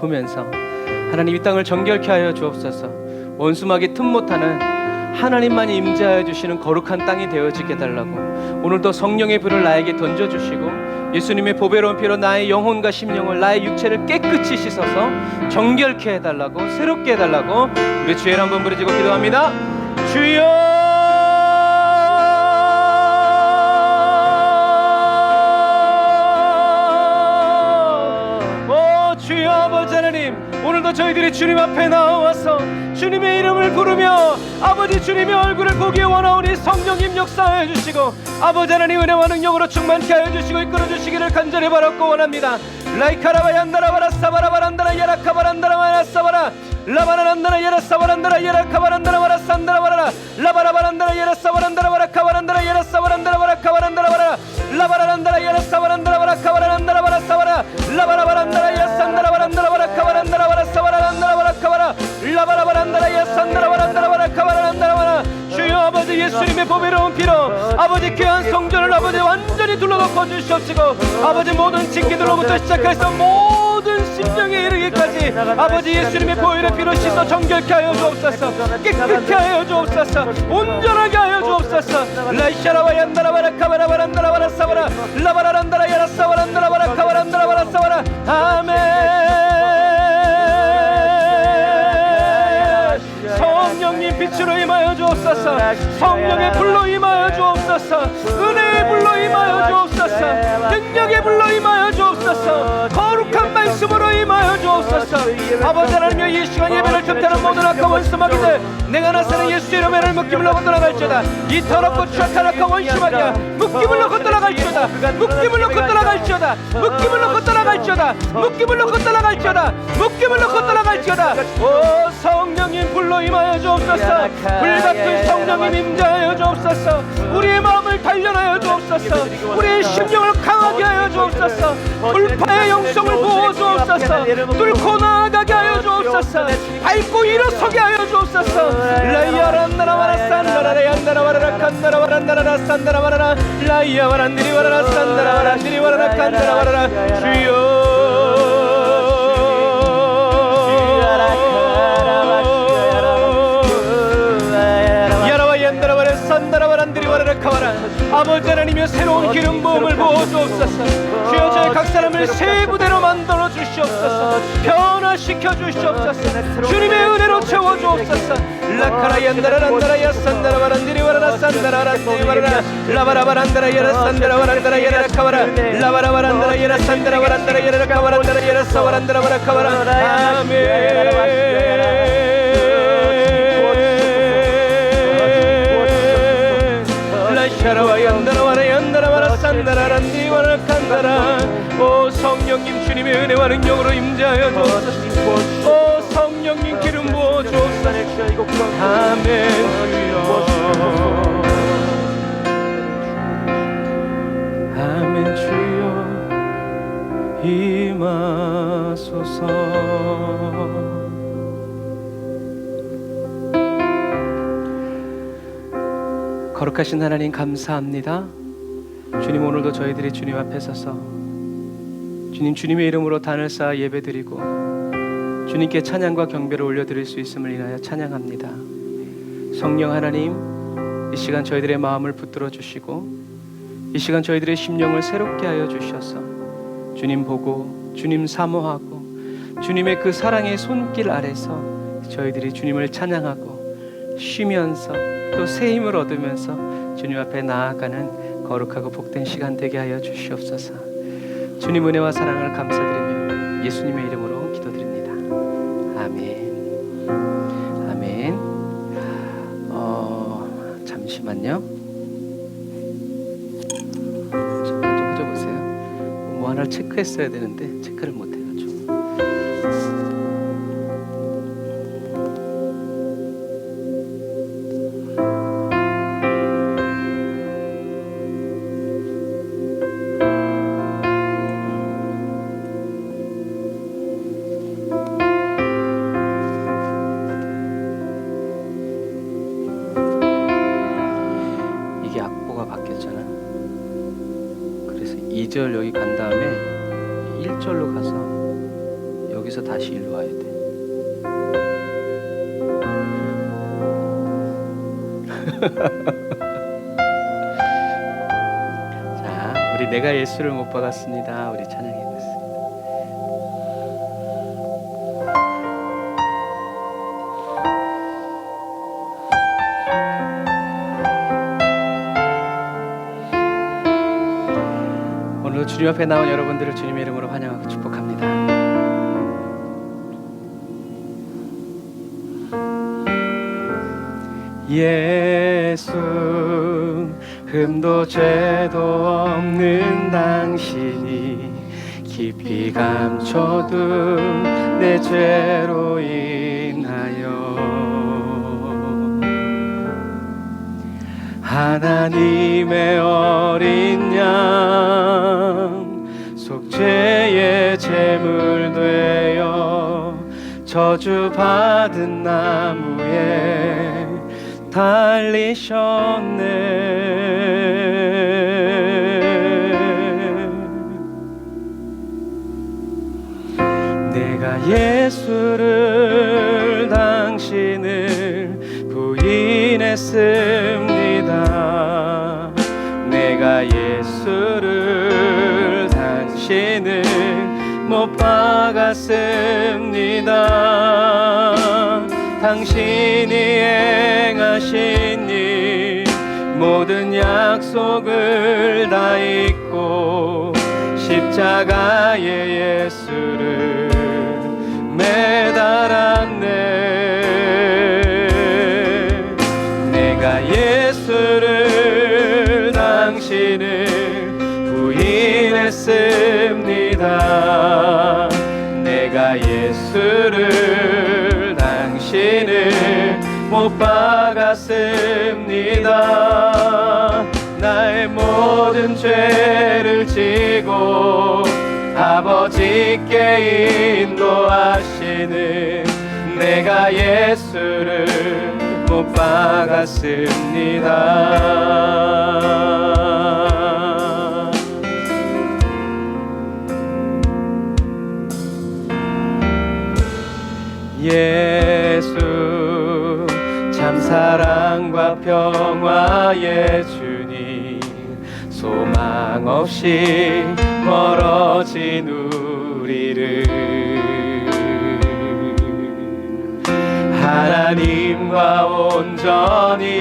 덮으면서 하나님 이 땅을 정결케 하여 주옵소서. 원수막이 틈 못하는 하나님만이 임재하여 주시는 거룩한 땅이 되어지게 달라고 오늘도 성령의 불을 나에게 던져주시고 예수님의 보배로운 피로 나의 영혼과 심령을 나의 육체를 깨끗이 씻어서 정결케 해달라고 새롭게 해달라고 우리 주의 이름 한번 부르짖고 기도합니다. 주여 주여 아버지 하나님, 오늘도 저희들이 주님 앞에 나와서 주님의 이름을 부르며 아버지 주님의 얼굴을 보기 원하오니 성령님 역사하여 주시고 아버지 하나님 은혜와 능력으로 충만케 하여 주시고 이끌어 주시기를 간절히 바랐고 원합니다. 라이카라바얀다라바라 사바라바란다라 야라카바란다라마야 사바라 라바란다라 야라사바란다라 야라카바란다라바라 산다라바라 라바라바란다라 야라사바란다라바라 카바란다라 야라사바란다라바라 카바란다라바라 라바란다라 야라사바란다라바라 카바란다라바라 사바라 라바라바란다라 야산다라바란다라바라 카바란다라바라 사바란다라바라 카바라 라바라바란다라 야산다라바란다라바라 카바란다라바라 주여 아버지 예수님의 보배로운 피로 아버지 귀한 성전을 아버지 완전히 둘러덮어 주시옵시고 아버지 모든 직기들로부터 시작해서 모든 심령에 이르기까지 아버지 예수님의 보혈의 피로 씻어 정결케 하여 주옵소서. 깨끗게 하여 주옵소서. 온전하게 하여 주옵소서. 라이샤라와 얀다라바라 카바라바란다라바라 사바라 라바라란다라 야라사바란다라바라 카바란다라바라 사바라 아멘. 성령님 빛으로 임하여 주옵소서. 성령의 불로 임하여 주옵소서. 은혜의 불로 임하여 주옵소서. 능력의 불로 임하여 주옵소서. 거룩한 말씀으로 임하여 주옵소서. 아버지 하나님여 이 시간 예배를 틈타는 모든 악한 원수마귀들 내가 나서는 예수 이름의 묶임을 놓고 떠나갈지어다. 이 더럽고 추악한 악한 원수마귀야 묶임을 놓고 떠나갈지어다. 묶임을 놓고 떠나갈지어다. 묶임을 놓고 떠나갈지어다. 묶임을 놓고 떠나갈지어다. 묶임을 놓고 떠나갈지어다. 오 성령님 불로 임하여 주옵소서. 불같은 성령님 임재하여 주옵소서. 우리의 마음을 단련하여 주옵소서. 우리의 심령을 강하게 하여 주옵소서. 불파의 영성을 부어 주옵소서. 뚫고 나아가게 하여 주옵소서. 밟고 일어서게 하여 주옵소서. 라이야란나라와라 산나라라얀나라와라 칸나라와란나라라 산나라와라라 라이야와란니리와라라 산나라와란니리와라라 칸나라와라라 주여 아버지 하나님의 새로운 기름 부음을 부어주옵소서. 주여 저희 각 사람을 새 부대로 만들어 주시옵소서. 변화시켜 주시옵소서. 주님의 은혜로 채워주옵소서. 라카라얀다라란다라야 산다라바란디리와라라 산다라란디리와라라 라바라바란다라야라 산다라바란다라 야라 카바라 라바라바란다라 야라 산다라바란다라 야라 카바란다라 야라 사바란다라바라 카바라 아멘. 오 성령님 주님의 은혜와 능력으로 임재하여 주옵소서. 오 성령님 기름 부어 주옵소서. 아멘. 아멘 주여 임하소서. 거룩하신 하나님 감사합니다. 주님 오늘도 저희들이 주님 앞에 서서 주님의 이름으로 단을 쌓아 예배드리고 주님께 찬양과 경배를 올려드릴 수 있음을 인하여 찬양합니다. 성령 하나님 이 시간 저희들의 마음을 붙들어 주시고 이 시간 저희들의 심령을 새롭게 하여 주셔서 주님 보고 주님 사모하고 주님의 그 사랑의 손길 아래서 저희들이 주님을 찬양하고 쉬면서 또 새 힘을 얻으면서 주님 앞에 나아가는 거룩하고 복된 시간 되게 하여 주시옵소서. 주님 은혜와 사랑을 감사드리며 예수님의 이름으로 기도드립니다. 아멘. 아멘. 잠시만요. 잠깐 좀 해줘보세요. 뭐 하나를 체크했어야 되는데 체크를 못해가지고. 이게 악보가 바뀌었잖아. 그래서 2절 여기 간 다음에 1절로 가서 여기서 거기서 다시 일로 와야 돼. 자, 우리 내가 예수를 못 박았습니다. 우리 찬양해 보겠습니다. 오늘도 주님 앞에 나온 여러분들을 주님의 이름으로 환영하고 축복합니다. 예수, 흠도 죄도 없는 당신이 깊이 감춰둔 내 죄로 인하여 하나님의 어린 양 속죄의 제물 되어 저주받은 나무에 달리셨네. 내가 예수를 당신을 부인했습니다. 내가 예수를 당신을 못 박았습니다. 당신이 행하신 일 모든 약속을 다 잊고 십자가에 예수를 매달았네. 내가 예수를 당신을 부인했습니다. 내가 예수를 당신을 못 박았습니다. 나의 모든 죄를 지고 아버지께 인도하시는 내가 예수를 못 박았습니다. 예수, 참 사랑과 평화의 주님, 소망 없이 멀어진 우리를 하나님과 온전히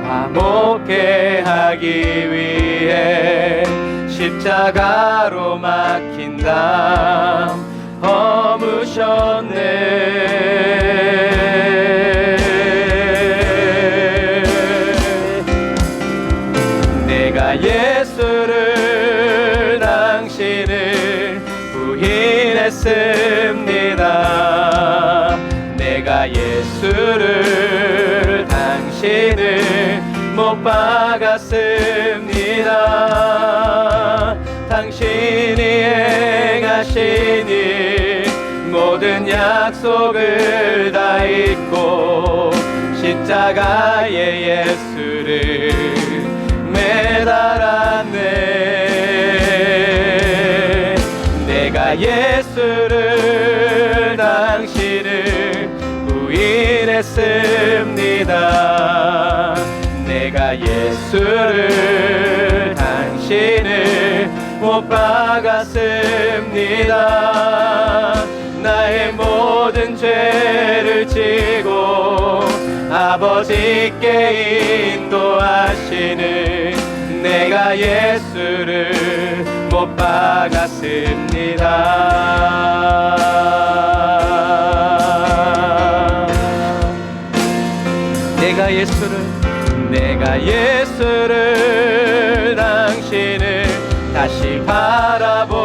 화목케 하기 위해 십자가로 막힌 담 허무셨네. 내가 예수를 당신을 부인했습니다. 내가 예수를 당신을 못 박았습니다. 당신이 행하신 일 모든 약속을 다 잊고 십자가에 예수를 매달았네. 내가 예수를 당신을 부인했습니다. 내가 예수를 당신을 못 박았습니다. 나의 모든 죄를 지고 아버지께 인도하시는 내가 예수를 못 박았습니다. 내가 예수를 당신을 다시 바라봅니다.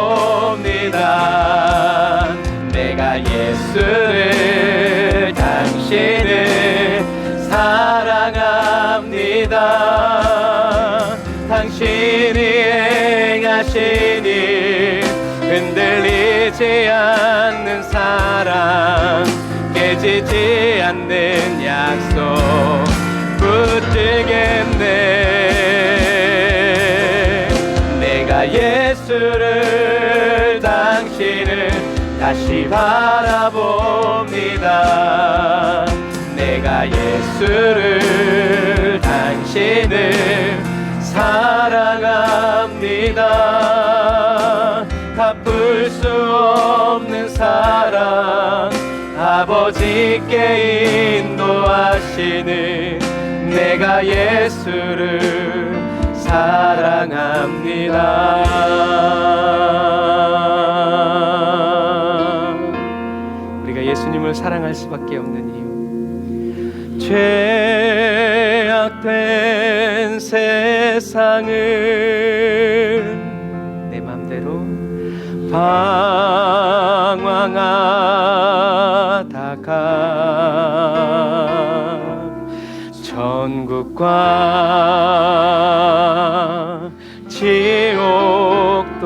내가 예수를 당신을 사랑합니다. 당신이 행하신 일 흔들리지 않는 사랑 깨지지 않는 약속 붙들겠네. 내가 예수를 당신을 다시 바라봅니다. 내가 예수를 당신을 사랑합니다. 갚을 수 없는 사랑 아버지께 인도하시는 내가 예수를 사랑합니다. 우리가 예수님을 사랑할 수밖에 없는 이유, 죄악된 세상을 내 맘대로 방황하다가 천국과 지옥도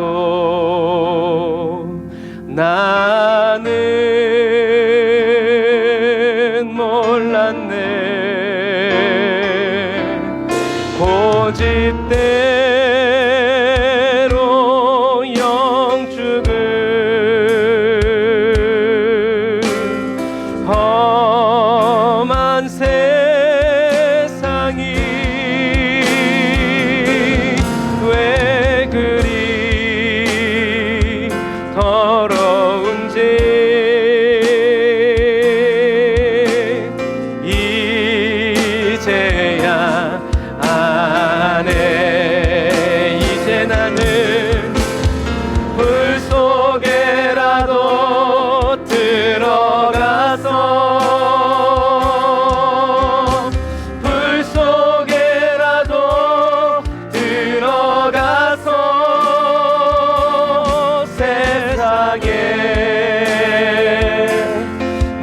나는 몰랐네. 고집대로 영죽을 험한 세상이 왜 그리 더러운지 이제야 아네. 이제 나는 불 속에라도 들어가서 불 속에라도 들어가서 세상에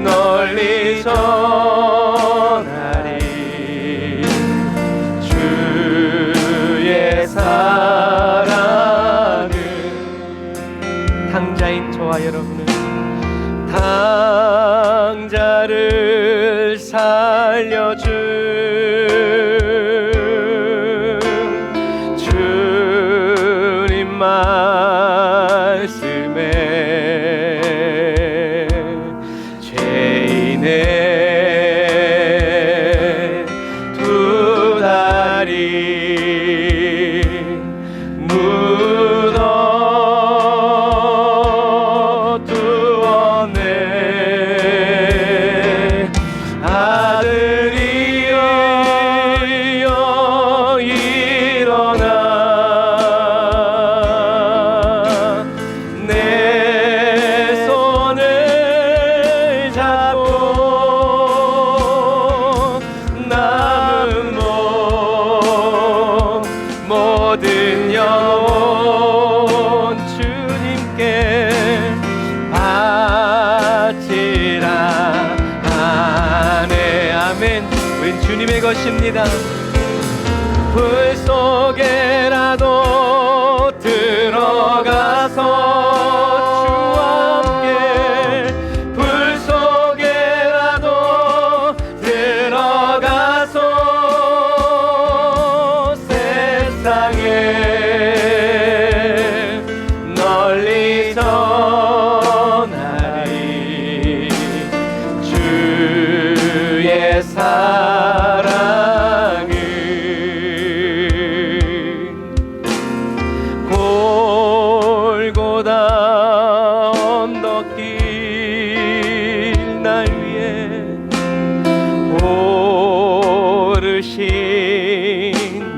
널리 전하리 주의 사랑을. 탕자인 저와 여러분은 탕자를 살려준 주님 말씀에 죄인의 두 다리 묻어 두었네. 아들이여 일어나 내 손을 잡고 남은 모든 영혼 주님께 바치라 하네. 아멘. 우린 주님의 것입니다. 불 속에라도 들어가서 주와 함께 불 속에라도 들어가서 세상에 널리 전하리 주의 사랑을. 골고다 언덕길 날 위해 오르신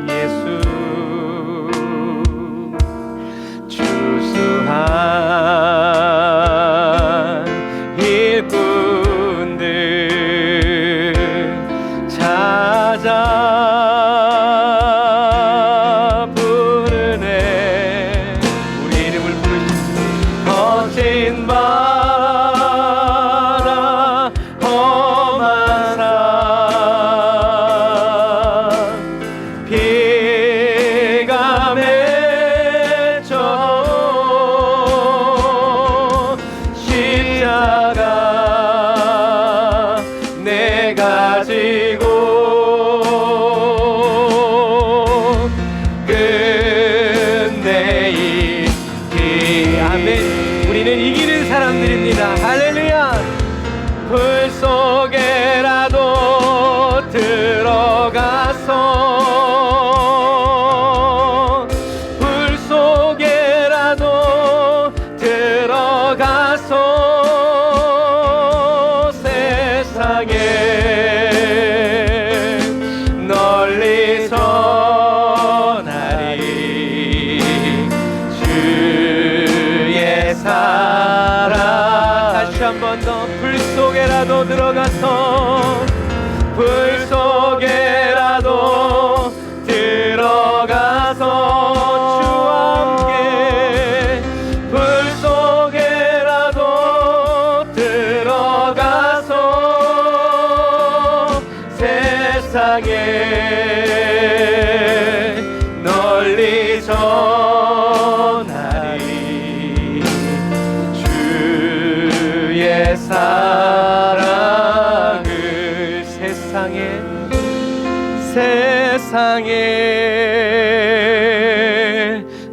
예수 주수한 일꾼들 찾아 부르네. 우리 이름을 부르신 거친 바라 험한 산 불 속에라도 들어가서 불 속에라도 들어가서 세상에 널리 전하리 주의 사랑. 다시 한 번 더. 불 속에라도 들어가서 불 속에라도 들어가서 주와 함께 불 속에라도 들어가서 세상에 널리 전하리 주의 사랑을 세상에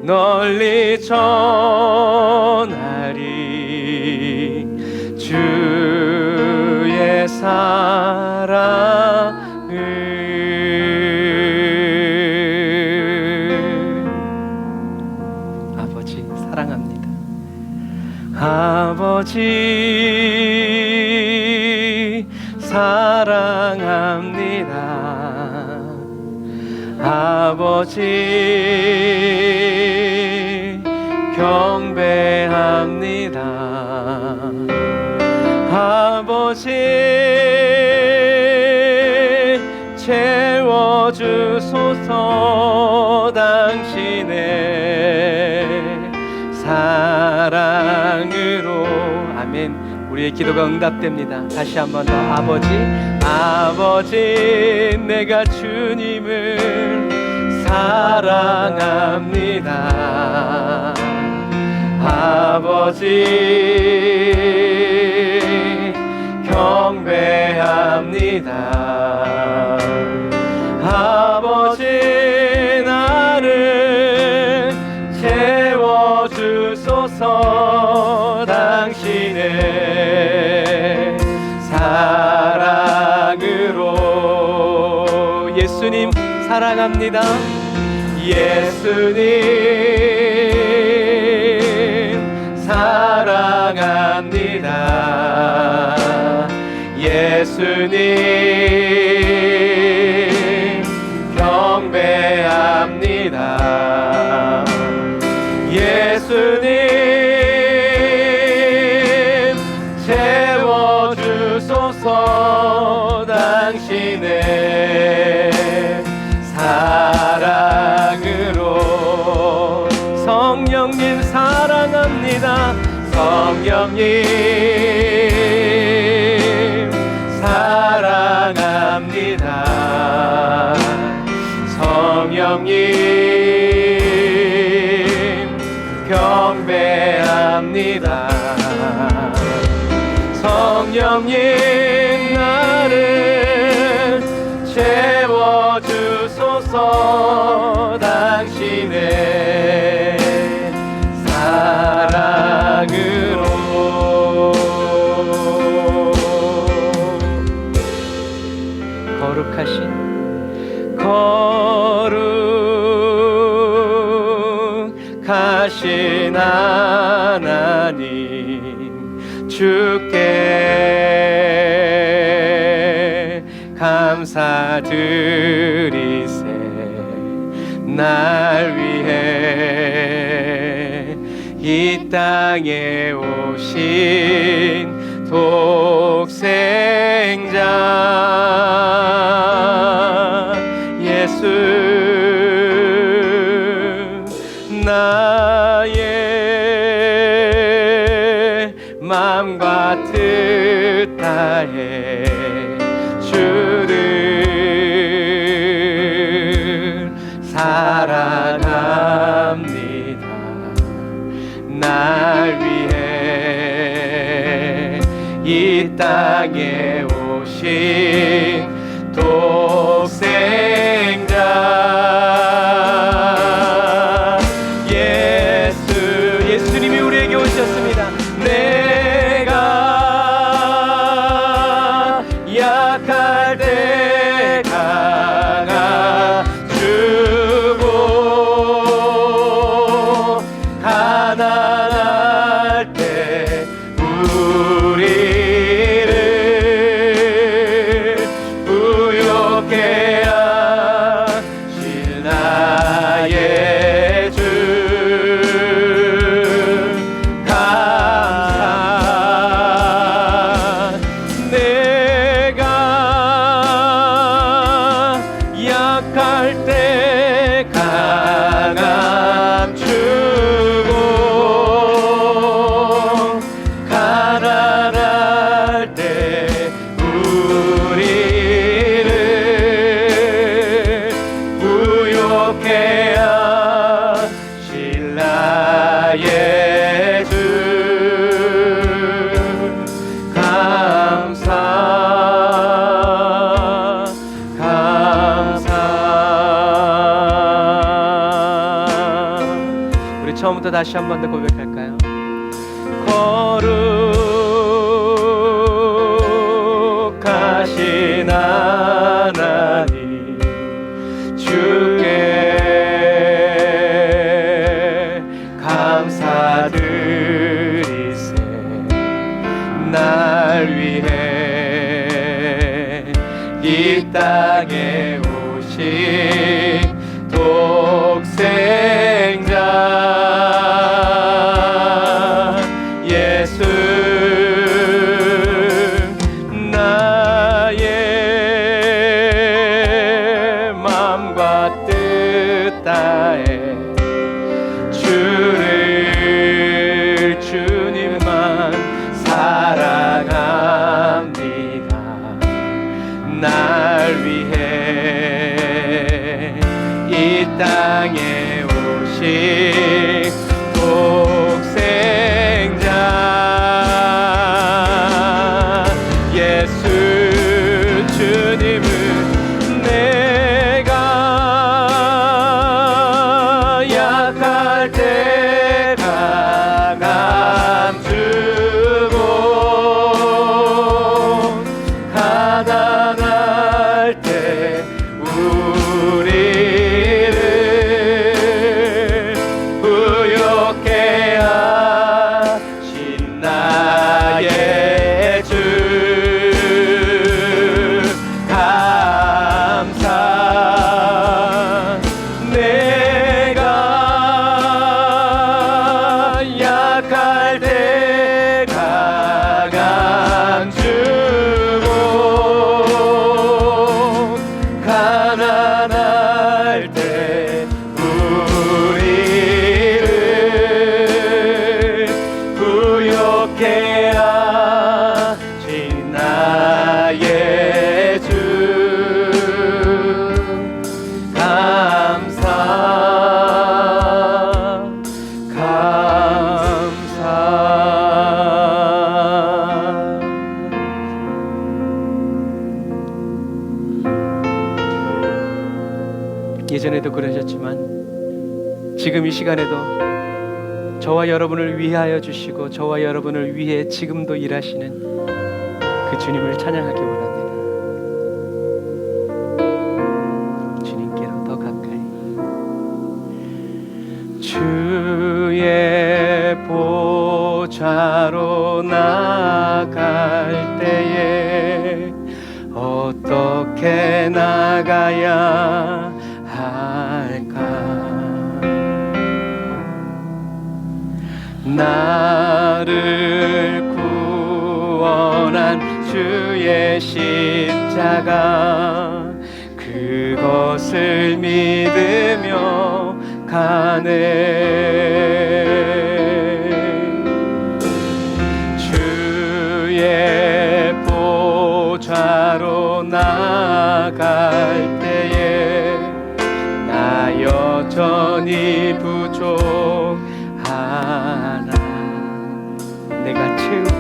널리 전하리 주의 사랑을. 아버지 사랑합니다. 아버지 사랑합니다. 아버지 경배합니다. 아버지 채워주소서. 당신의 사랑으로. 아멘. 우리의 기도가 응답됩니다. 다시 한 번 더. 아버지 아버지 내가 주님을 사랑합니다. 아버지 경배합니다. 아버지 나를 채워주소서. 당신의 사랑으로. 예수님 사랑합니다. 예수님 사랑합니다. 예수님 경배합니다. 예수님 채워주소서. 당신의 사랑으로. 성령님 사랑합니다. 성령님 사랑합니다. 성령님 경배합니다. 성령님 나를 채워주소서. 당신의 사랑으로. 거룩하신 하나님 주께 감사드리세. 날 위해 이 땅에 오신 독생자 예수, 나의 마음과 뜻 다해 주를 사랑합니다. 날 위해 이 땅에 오신 독생자 예수, 예수님이 우리에게 오셨습니다. 내가 더 다시 한 번 더 고백할까요? 거룩하신 하나님 주께 감사드리세. 날 위해 이 땅에 오신 독생자 예수, 나의 마음과 뜻 다해 주를 주님만 사랑합니다. 날 위해 이 땅에 오신 독생자 예수 주님은 내가 약할 때 강함 주고 가난할 때 우리를 부욕해 하신 나의 주 감사. 내가 약할 때 강함 주고 가난할 때 우리를 부욕해 하신 나의 주 감사 감사. 예전에도 그러셨지만 지금 이 시간에도 저와 여러분을 위하여 주시고 저와 여러분을 위해 지금도 일하시는 그 주님을 찬양하기 원합니다. 주님께로 더 가까이. 주의 보좌로 나아갈 때에 어떻게 나가야 할까? 나를 구원한 주의 십자가 그것을 믿으며 가네. 주의 보좌로 나아갈 때에 나 여전히 부족하나 내가 채우리라.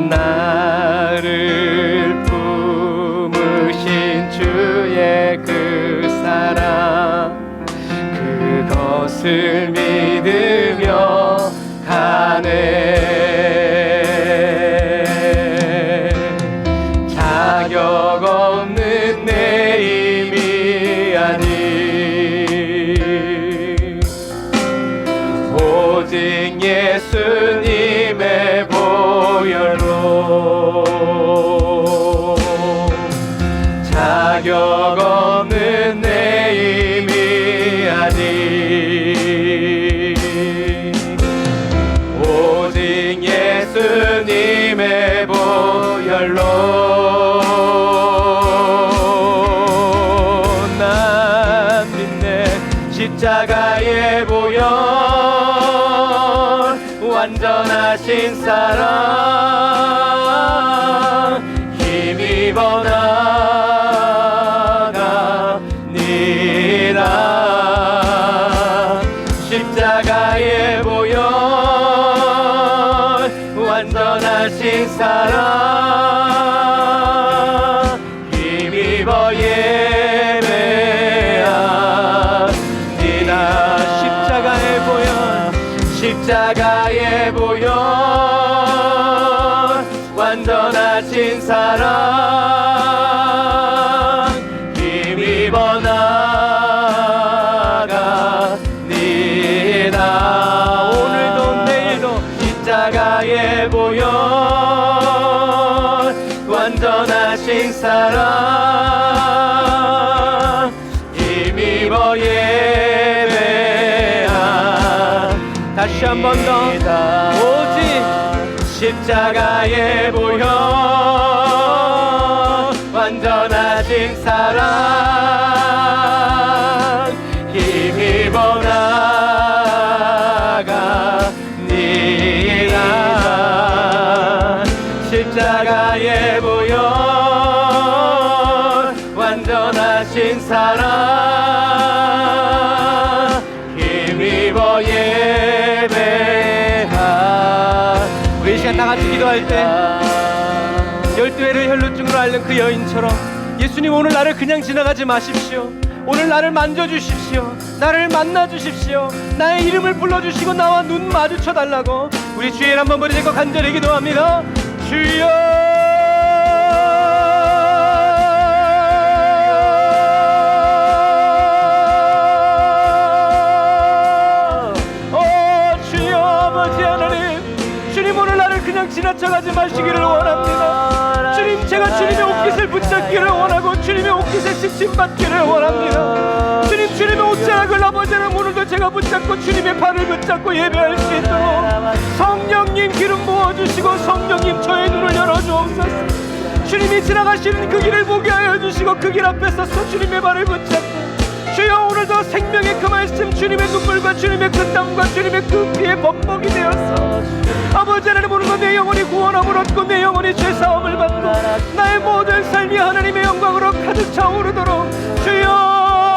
나를 품으신 주의 그 사랑 그것을 믿으며 가네. 자격 없는 내 힘이 아니 오직 예수님의 보혈로 자격 없는 내 힘이 아니 오직 예수님의 보혈로 난 믿네. 십자가의 보혈 완전하신 사랑 힘입어 나가니라. 십자가의 보혈 완전하신 사랑 힘입어 예배합니다. 십자가의 사랑 힘입어 나가니다. 오늘도 내일도 십자가의 보혈 완전하신 사랑 힘입어 예배한 다시 한 번 더 오직 십자가의 보혈 완전하신 사랑 힘입어 나가니다. 십자가의 보혈 완전하신 사랑 힘입어 예배한. 우리 이 시간 다 같이 기도할 때 12회를 혈루증으로 앓는 그 여인처럼 예수님 오늘 나를 그냥 지나가지 마십시오. 오늘 나를 만져주십시오. 나를 만나주십시오. 나의 이름을 불러주시고 나와 눈 마주쳐달라고 우리 주일 한번 부르짖고 간절히 기도합니다. 주여 주여 아버지 하나님, 주님 오늘 나를 그냥 지나쳐가지 마시기를 원합니다. 주님 제가 주님의 옷깃을 붙잡기를 원하고 주님의 옷깃에 씻김받기를 원합니다. 주님의 옷자락을 아버지 하나님 오늘도 제가 붙잡고 주님의 발을 붙잡고 예배할 수 있도록 성령님 기름 부어주시고 성령님 저의 눈을 열어주옵소서. 주님이 지나가시는 그 길을 보게 하여 주시고 그 길 앞에 서서 주님의 발을 붙잡고 주여 오늘도 생명의 그 말씀 주님의 눈물과 주님의 그 땀과 주님의 그 피의 범벅이 되었어. 아버지 하나님 오늘도 내 영혼이 구원함을 얻고 내 영혼이 죄사함을 받고 나의 모든 삶이 하나님의 영광으로 가득 차오르도록 주여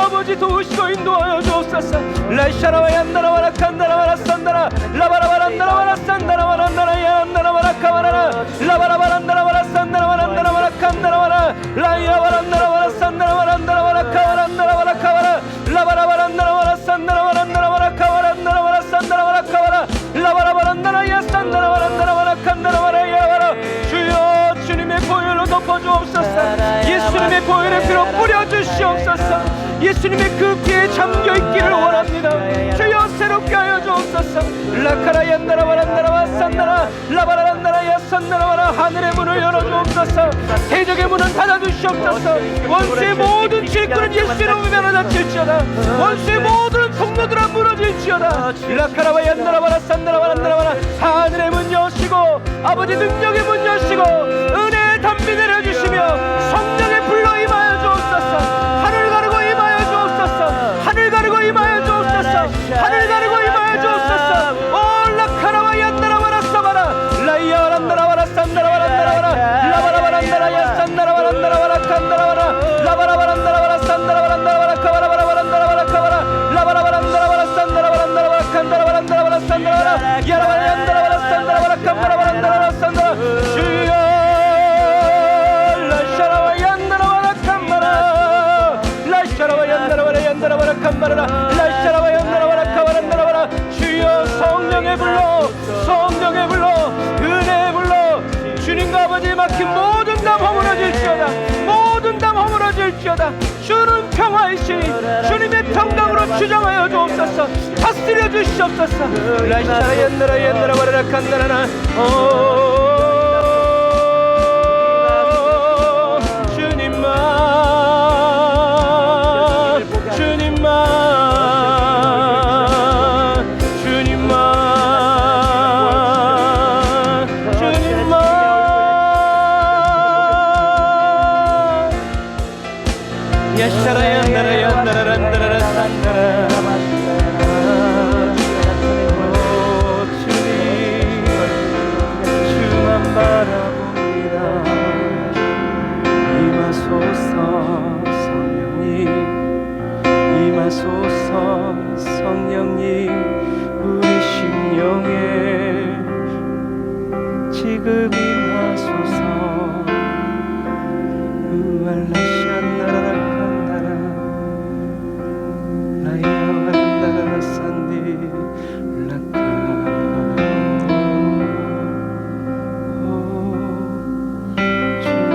아버지 도우시고 인도하여 주옵소서. 라샤라와 얀나라와라 칸나라와라 산나라 라바라바란나라와라 산나라와라 나라야 안나라와라 카와라라 라바라바란나라와라 산나라와라 나라와라 칸나라와라 라이라바란나라와라 산나라와라 나라와라 카와라 나라와라 카와라 라바라바란나라와라 산나라와라 나라와라 카와라 나라와라 산나라와라 카와라 라바라바란나라야 산나라와라 나라와라 칸나라와라 야와라. 주여 주님의 보혈로 덮어주옵소서. 예수님의 보혈의 피로 뿌려주시옵소서. 예수님의 그 피에 잠겨있기를 원합니다. 주여 새롭게 하여 주옵소서. 라카라야 나라와라 나라와 산나라 라바라란나라야 산나라와라. 하늘의 문을 열어주옵소서. 대적의 문은 닫아주시옵소서. 원수의 모든 질꾼은 예수의 이름으로 면하다칠지어다. 원수의 모든 통로들아 무너질지어다. 라카라와 얀나라와라 산나라와라 나라와라. 하늘의 문 여시고 아버지 능력의 문 여시고 은혜의 담비 내려주시며 성령의 불로 임하여 주옵소서. 하늘 가르고 임하여 주옵소서. 하늘 가르고 임하여 주옵소서. 하늘 가르고 임하여 주옵소서. 오 라카라와 얀나라와라 사바라 라이야와라 나라와라 산나라와라 나라와라 라바라바라 나라야 산나라와라 나라와라 칸나라와라 라바라바라 나라와라 산나라와라 나라와라 카바라바라바라 나라와라 카바라 라바라바라 나라와라 산나라와라 나라와라 칸나라와라 나라와라 산나라와라 야라바라 얀나라와라 산나라와라 칸나라와라 나라와라 산나라. 주여 라샤라와 얀나라와라 칸마라 라샤라와 얀나라와라 얀나라와라 칸마라라 라샤라와 얀나라와라 카바라 나라와라. 주여 성령의 불로 성령의 불로 은혜의 불로 주님과 아버지 막힌 모든 담 허물어질지어다. 모든 담 허물어질지어다. 주는 평화이시니 주님의 평강으로 주장하여 주옵소서. 다스려 주시옵소서. 라샤라 얀나라 얀나라 와라라 칸나라나. 성령님 우리 심령에 지금 임하소서. 우알라시안나라라 칸나라 라이아와란나라라 산디 라카. 주여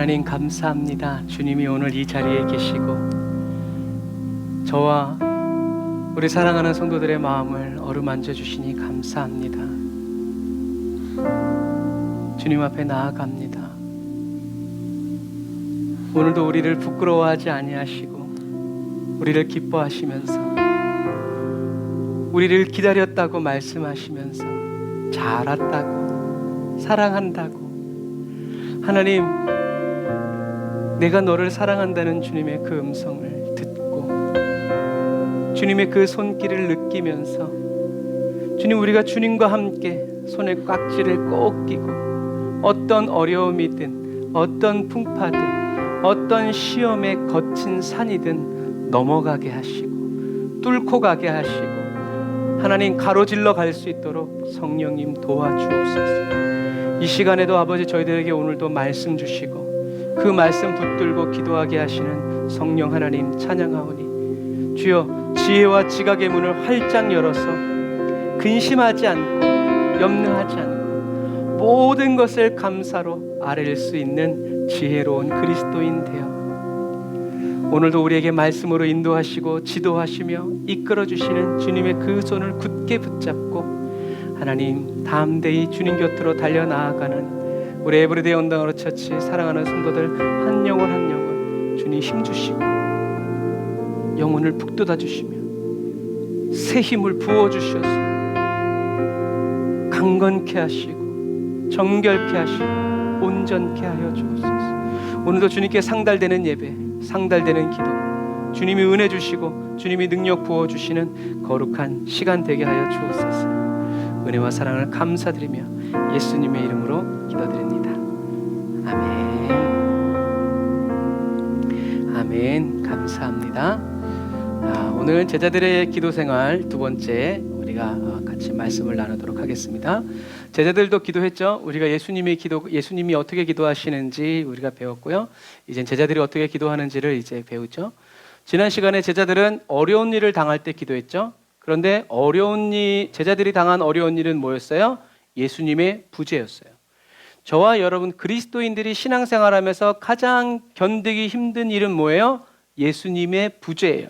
하나님 감사합니다. 주님이 오늘 이 자리에 계시고 저와 우리 사랑하는 성도들의 마음을 어루만져 주시니 감사합니다. 주님 앞에 나아갑니다. 오늘도 우리를 부끄러워하지 아니하시고 우리를 기뻐하시면서 우리를 기다렸다고 말씀하시면서 잘 왔다고 사랑한다고 하나님, 내가 너를 사랑한다는 주님의 그 음성을 듣고 주님의 그 손길을 느끼면서 주님, 우리가 주님과 함께 손에 꽉지를 꼭 끼고 어떤 어려움이든 어떤 풍파든 어떤 시험의 거친 산이든 넘어가게 하시고 뚫고 가게 하시고 하나님, 가로질러 갈 수 있도록 성령님 도와주옵소서. 이 시간에도 아버지, 저희들에게 오늘도 말씀 주시고 그 말씀 붙들고 기도하게 하시는 성령 하나님 찬양하오니, 주여 지혜와 지각의 문을 활짝 열어서 근심하지 않고 염려하지 않고 모든 것을 감사로 아뢰일 수 있는 지혜로운 그리스도인 되어 오늘도 우리에게 말씀으로 인도하시고 지도하시며 이끌어주시는 주님의 그 손을 굳게 붙잡고 하나님, 담대히 주님 곁으로 달려나아가는 우리 에브리데이 온당으로 처치 사랑하는 성도들 한 영혼 한 영혼 주님 힘주시고 영혼을 북돋아 주시며 새 힘을 부어주셔서 강건케 하시고 정결케 하시고 온전케 하여 주옵소서. 오늘도 주님께 상달되는 예배, 상달되는 기도, 주님이 은혜 주시고 주님이 능력 부어주시는 거룩한 시간 되게 하여 주옵소서. 은혜와 사랑을 감사드리며 예수님의 이름으로 기도드립니다. 아멘. 아멘. 감사합니다. 오늘 제자들의 기도 생활 두 번째 우리가 같이 말씀을 나누도록 하겠습니다. 제자들도 기도했죠. 우리가 예수님이 어떻게 기도하시는지 우리가 배웠고요. 이제 제자들이 어떻게 기도하는지를 이제 배우죠. 지난 시간에 제자들은 어려운 일을 당할 때 기도했죠. 그런데 제자들이 당한 어려운 일은 뭐였어요? 예수님의 부재였어요. 저와 여러분 그리스도인들이 신앙생활하면서 가장 견디기 힘든 일은 뭐예요? 예수님의 부재예요.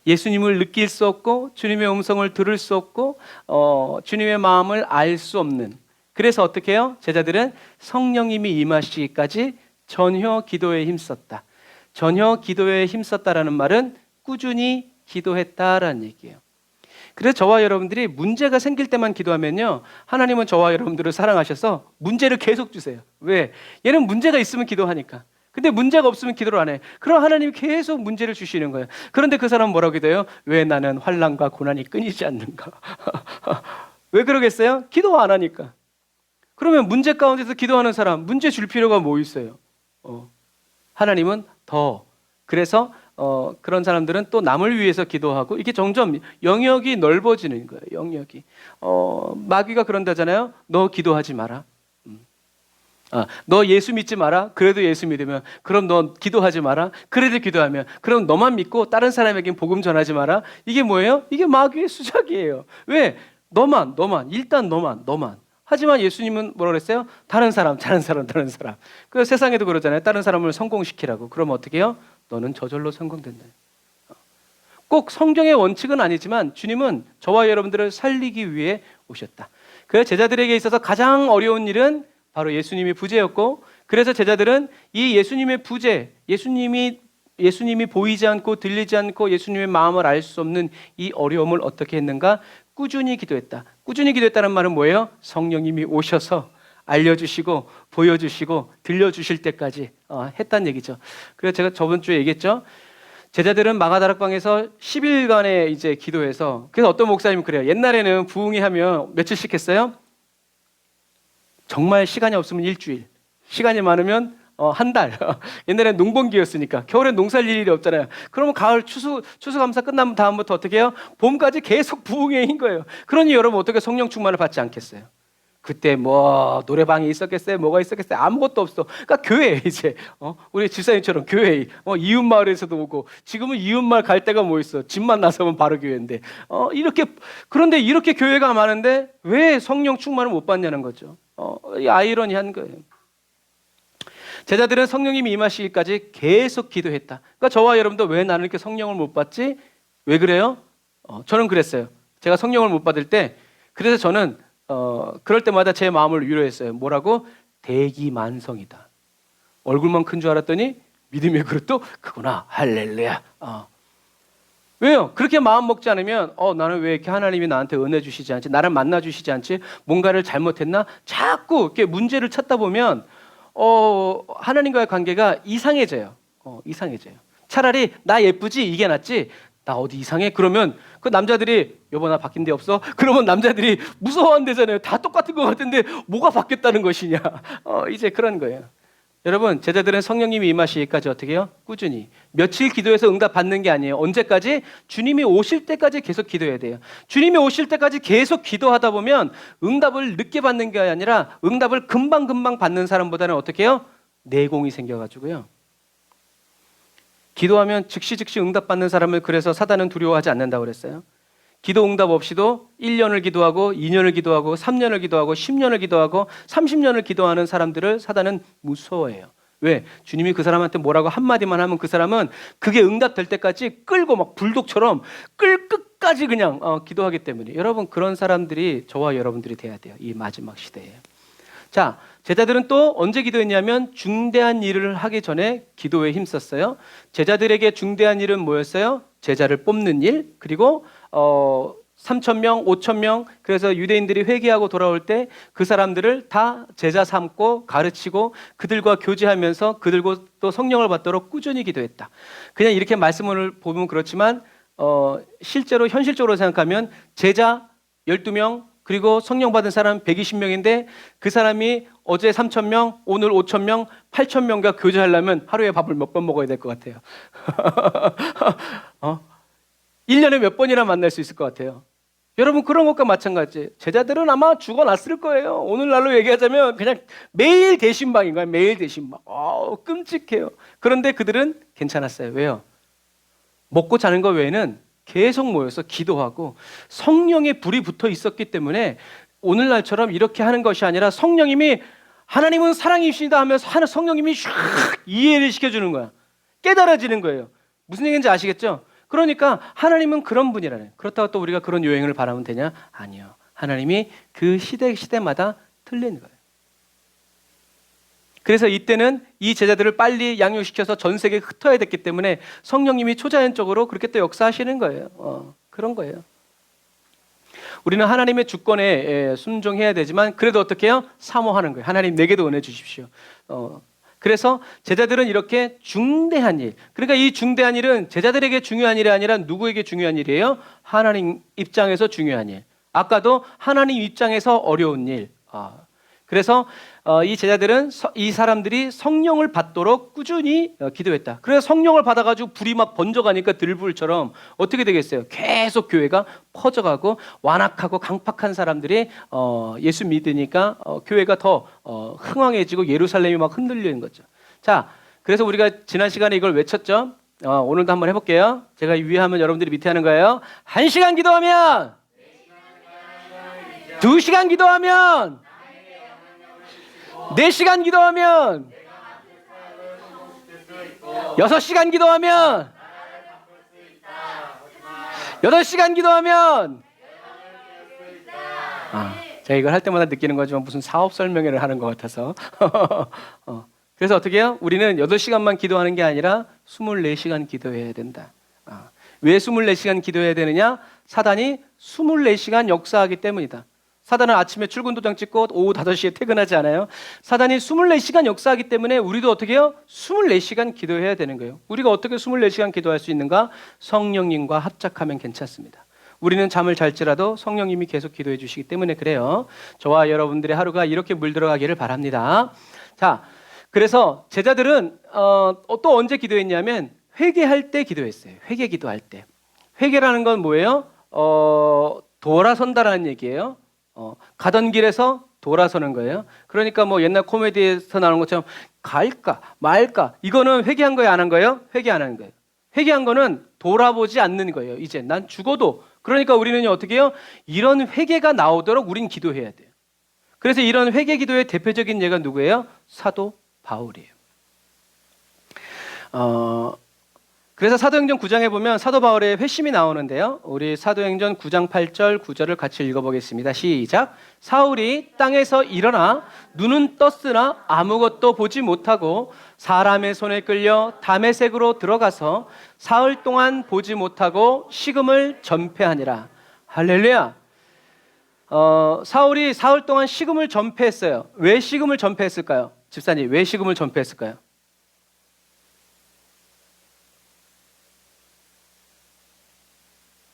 예수님을 느낄 수 없고 주님의 음성을 들을 수 없고 주님의 마음을 알 수 없는, 그래서 어떻게 해요? 제자들은 성령님이 임하시기까지 전혀 기도에 힘썼다. 전혀 기도에 힘썼다라는 말은 꾸준히 기도했다라는 얘기예요. 그래서 저와 여러분들이 문제가 생길 때만 기도하면요, 하나님은 저와 여러분들을 사랑하셔서 문제를 계속 주세요. 왜? 얘는 문제가 있으면 기도하니까. 근데 문제가 없으면 기도를 안 해. 그럼 하나님이 계속 문제를 주시는 거예요. 그런데 그 사람은 뭐라고 기도해요? 왜 나는 환난과 고난이 끊이지 않는가? 왜 그러겠어요? 기도 안 하니까. 그러면 문제 가운데서 기도하는 사람, 문제 줄 필요가 뭐 있어요? 하나님은 더. 그래서 그런 사람들은 또 남을 위해서 기도하고 이게 점점 영역이 넓어지는 거예요. 영역이. 마귀가 그런다잖아요. 너 기도하지 마라. 너 예수 믿지 마라. 그래도 예수 믿으면. 그럼 너 기도하지 마라. 그래도 기도하면. 그럼 너만 믿고 다른 사람에겐 복음 전하지 마라. 이게 뭐예요? 이게 마귀의 수작이에요. 왜? 너만 일단 너만. 하지만 예수님은 뭐라 그랬어요? 다른 사람. 그 세상에도 그러잖아요. 다른 사람을 성공시키라고. 그럼 어떻게 해요? 너는 저절로 성공된다. 꼭 성경의 원칙은 아니지만 주님은 저와 여러분들을 살리기 위해 오셨다. 그 제자들에게 있어서 가장 어려운 일은 바로 예수님이 부재였고, 그래서 제자들은 이 예수님의 부재, 예수님이 보이지 않고 들리지 않고 예수님의 마음을 알 수 없는 이 어려움을 어떻게 했는가? 꾸준히 기도했다. 꾸준히 기도했다는 말은 뭐예요? 성령님이 오셔서 알려주시고 보여주시고 들려주실 때까지 했다는 얘기죠. 그래서 제가 저번 주에 얘기했죠. 제자들은 마가다락방에서 10일간의 이제 기도해서, 그래서 어떤 목사님은 그래요. 옛날에는 부흥회 하면 며칠씩 했어요? 정말 시간이 없으면 일주일, 시간이 많으면 한 달. 옛날에는 농번기였으니까 겨울엔 농사일 일이 없잖아요. 그러면 가을 추수감사 끝나면 다음부터 어떻게 해요? 봄까지 계속 부흥회인 거예요. 그러니 여러분 어떻게 성령 충만을 받지 않겠어요? 그때 뭐 노래방이 있었겠어요? 뭐가 있었겠어요? 아무것도 없어. 그러니까 교회 이제 우리 집사님처럼 교회 이웃 마을에서도 오고, 지금은 이웃 마을 갈 데가 뭐 있어? 집만 나서면 바로 교회인데 이렇게. 그런데 이렇게 교회가 많은데 왜 성령 충만을 못 받냐는 거죠. 이 아이러니한 거예요. 제자들은 성령님이 임하시기까지 계속 기도했다. 그러니까 저와 여러분도 왜 나는 이렇게 성령을 못 받지? 왜 그래요? 저는 그랬어요. 제가 성령을 못 받을 때, 그래서 저는 그럴 때마다 제 마음을 위로했어요. 뭐라고? 대기만성이다. 얼굴만 큰 줄 알았더니 믿음의 그릇도 크구나. 할렐루야. 왜요? 그렇게 마음 먹지 않으면 나는 왜 이렇게 하나님이 나한테 은혜 주시지 않지? 나를 만나 주시지 않지? 뭔가를 잘못했나? 자꾸 이렇게 문제를 찾다 보면 하나님과의 관계가 이상해져요. 이상해져요. 차라리 나 예쁘지? 이게 낫지? 나 어디 이상해? 그러면 그 남자들이 여보 나 바뀐 데 없어? 그러면 남자들이 무서워한대잖아요. 다 똑같은 것 같은데 뭐가 바뀌었다는 것이냐? 이제 그런 거예요. 여러분, 제자들은 성령님이 임하시기까지 어떻게 해요? 꾸준히. 며칠 기도해서 응답 받는 게 아니에요. 언제까지? 주님이 오실 때까지 계속 기도해야 돼요. 주님이 오실 때까지 계속 기도하다 보면 응답을 늦게 받는 게 아니라 응답을 금방금방 받는 사람보다는 어떻게 해요? 내공이 생겨가지고요. 기도하면 즉시 응답 받는 사람을 그래서 사단은 두려워하지 않는다고 그랬어요. 기도 응답 없이도 1년을 기도하고 2년을 기도하고 3년을 기도하고 10년을 기도하고 30년을 기도하는 사람들을 사단은 무서워해요. 왜? 주님이 그 사람한테 뭐라고 한마디만 하면 그 사람은 그게 응답될 때까지 끌고 막 불독처럼 끝까지 그냥 기도하기 때문에 여러분 그런 사람들이 저와 여러분들이 돼야 돼요. 이 마지막 시대에. 자, 제자들은 또 언제 기도했냐면 중대한 일을 하기 전에 기도에 힘썼어요. 제자들에게 중대한 일은 뭐였어요? 제자를 뽑는 일, 그리고 3,000명, 5,000명, 그래서 유대인들이 회개하고 돌아올 때 그 사람들을 다 제자 삼고 가르치고 그들과 교제하면서 그들과 또 성령을 받도록 꾸준히 기도했다. 그냥 이렇게 말씀을 보면 그렇지만 실제로 현실적으로 생각하면 제자 12명 그리고 성령 받은 사람 120명인데 그 사람이 어제 3,000명, 오늘 5,000명, 8,000명과 교제하려면 하루에 밥을 몇 번 먹어야 될 것 같아요. 1년에 몇 번이나 만날 수 있을 것 같아요. 여러분 그런 것과 마찬가지. 제자들은 아마 죽어났을 거예요. 오늘날로 얘기하자면 그냥 매일 대신방인 거예요. 매일 대신방. 끔찍해요. 그런데 그들은 괜찮았어요. 왜요? 먹고 자는 것 외에는 계속 모여서 기도하고 성령의 불이 붙어 있었기 때문에 오늘날처럼 이렇게 하는 것이 아니라 성령님이 하나님은 사랑이십니다 하면서 성령님이 샥 이해를 시켜주는 거야. 깨달아지는 거예요. 무슨 얘기인지 아시겠죠? 그러니까 하나님은 그런 분이라네. 그렇다고 또 우리가 그런 요행을 바라면 되냐? 아니요. 하나님이 그 시대마다 틀린 거예요. 그래서 이때는 이 제자들을 빨리 양육시켜서 전 세계에 흩어야 됐기 때문에 성령님이 초자연적으로 그렇게 또 역사하시는 거예요. 그런 거예요. 우리는 하나님의 주권에 순종해야 되지만 그래도 어떻게 해요? 사모하는 거예요. 하나님 내게도 은혜 주십시오. 그래서 제자들은 이렇게 중대한 일, 그러니까 이 중대한 일은 제자들에게 중요한 일이 아니라 누구에게 중요한 일이에요? 하나님 입장에서 중요한 일. 아까도 하나님 입장에서 어려운 일. 그래서 이 제자들은 이 사람들이 성령을 받도록 꾸준히 기도했다. 그래서 성령을 받아가지고 불이 막 번져가니까 들불처럼 어떻게 되겠어요? 계속 교회가 퍼져가고 완악하고 강팍한 사람들이 예수 믿으니까 교회가 더 흥왕해지고 예루살렘이 막 흔들리는 거죠. 자, 그래서 우리가 지난 시간에 이걸 외쳤죠. 오늘도 한번 해볼게요. 제가 위에 하면 여러분들이 밑에 하는 거예요. 1시간 기도하면 2시간 기도하면 4시간 기도하면 6시간 기도하면 8시간 기도하면 제가 이걸 할 때마다 느끼는 거지만 무슨 사업 설명회를 하는 것 같아서 그래서 어떻게 해요? 우리는 8시간만 기도하는 게 아니라 24시간 기도해야 된다. 왜 24시간 기도해야 되느냐? 사단이 24시간 역사하기 때문이다. 사단은 아침에 출근 도장 찍고 오후 5시에 퇴근하지 않아요. 사단이 24시간 역사하기 때문에 우리도 어떻게 해요? 24시간 기도해야 되는 거예요. 우리가 어떻게 24시간 기도할 수 있는가? 성령님과 합작하면 괜찮습니다. 우리는 잠을 잘지라도 성령님이 계속 기도해 주시기 때문에 그래요. 저와 여러분들의 하루가 이렇게 물들어가기를 바랍니다. 자, 그래서 제자들은 또 언제 기도했냐면 회개할 때 기도했어요. 회개 기도할 때. 회개라는 건 뭐예요? 돌아선다라는 얘기예요. 가던 길에서 돌아서는 거예요. 그러니까 뭐 옛날 코미디에서 나오는 것처럼 갈까 말까, 이거는 회개한 거예요, 안 한 거예요? 회개 안 한 거예요. 회개한 거는 돌아보지 않는 거예요. 이제 난 죽어도. 그러니까 우리는 어떻게 해요? 이런 회개가 나오도록 우린 기도해야 돼요. 그래서 이런 회개 기도의 대표적인 예가 누구예요? 사도 바울이에요. 그래서 사도행전 9장에 보면 사도 바울의 회심이 나오는데요. 우리 사도행전 9장 8절 9절을 같이 읽어보겠습니다. 시작. 사울이 땅에서 일어나 눈은 떴으나 아무것도 보지 못하고 사람의 손에 끌려 다메섹으로 들어가서 사흘 동안 보지 못하고 식음을 전폐하니라. 할렐루야. 사울이 사흘 동안 식음을 전폐했어요. 왜 식음을 전폐했을까요? 집사님, 왜 식음을 전폐했을까요?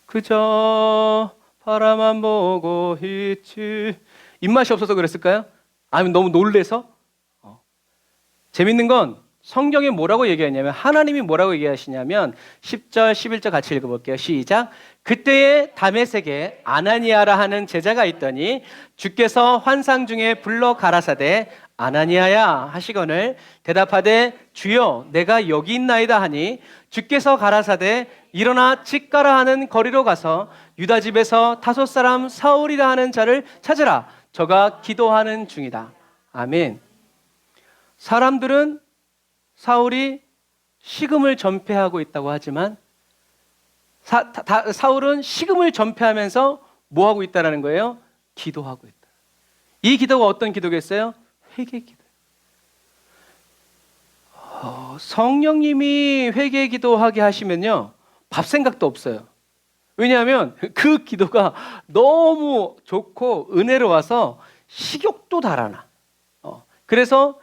그저 바라만 보고 있지. 입맛이 없어서 그랬을까요? 아니면 너무 놀래서? 재밌는 건 성경에 뭐라고 얘기하냐면, 하나님이 뭐라고 얘기하시냐면 10절 11절 같이 읽어볼게요. 시작. 그때에 다메섹에 아나니아라 하는 제자가 있더니 주께서 환상 중에 불러 가라사대 아나니아야 하시거늘 대답하되 주여 내가 여기 있나이다 하니 주께서 가라사대 일어나 집가라 하는 거리로 가서 유다 집에서 다섯 사람 사울이라 하는 자를 찾으라. 저가 기도하는 중이다. 아멘. 사람들은 사울이 식음을 전폐하고 있다고 하지만 사울은 식음을 전폐하면서 뭐 하고 있다라는 거예요? 기도하고 있다. 이 기도가 어떤 기도겠어요? 회개 기도. 성령님이 회개 기도하게 하시면요, 밥 생각도 없어요. 왜냐하면 그 기도가 너무 좋고 은혜로워서 식욕도 달아나. 그래서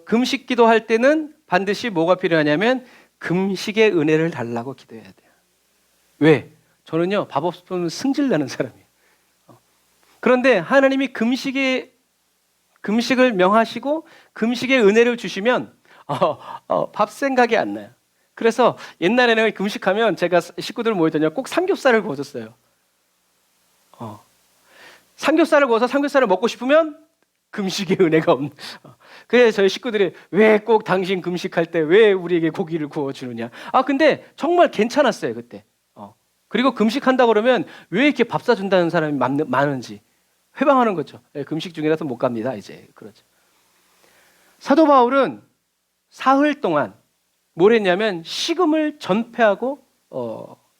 금식 기도할 때는 반드시 뭐가 필요하냐면 금식의 은혜를 달라고 기도해야 돼요. 왜? 저는요, 밥 없으면 승질나는 사람이에요. 그런데 하나님이 금식을 명하시고 금식의 은혜를 주시면 밥 생각이 안 나요. 그래서 옛날에는 금식하면 제가 식구들 모이더니 꼭 삼겹살을 구워줬어요. 삼겹살을 구워서 삼겹살을 먹고 싶으면 금식의 은혜가 없는. 그래서 저희 식구들이 왜 꼭 당신 금식할 때 왜 우리에게 고기를 구워주느냐. 근데 정말 괜찮았어요 그때. 그리고 금식한다 그러면 왜 이렇게 밥 사준다는 사람이 많은지 회방하는 거죠. 금식 중이라서 못 갑니다 이제. 그렇죠. 사도 바울은 사흘 동안 뭘 했냐면 식음을 전폐하고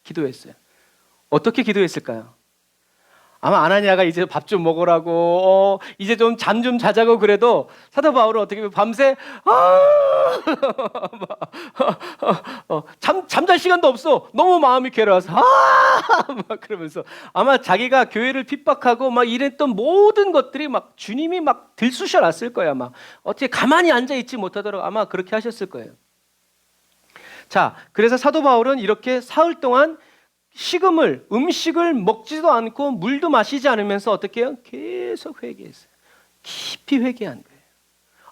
기도했어요. 어떻게 기도했을까요? 아마 아나니아가 이제 밥 좀 먹으라고 이제 좀 잠 좀 자자고 그래도 사도 바울은 어떻게 보면 밤새 잠잘 시간도 없어. 너무 마음이 괴로워서 막 그러면서 아마 자기가 교회를 핍박하고 막 이랬던 모든 것들이 막 주님이 막 들쑤셔 놨을 거야. 막 어떻게 가만히 앉아 있지 못하도록 아마 그렇게 하셨을 거예요. 자, 그래서 사도 바울은 이렇게 사흘 동안 음식을 먹지도 않고 물도 마시지 않으면서 어떻게 해요? 계속 회개했어요. 깊이 회개한 거예요.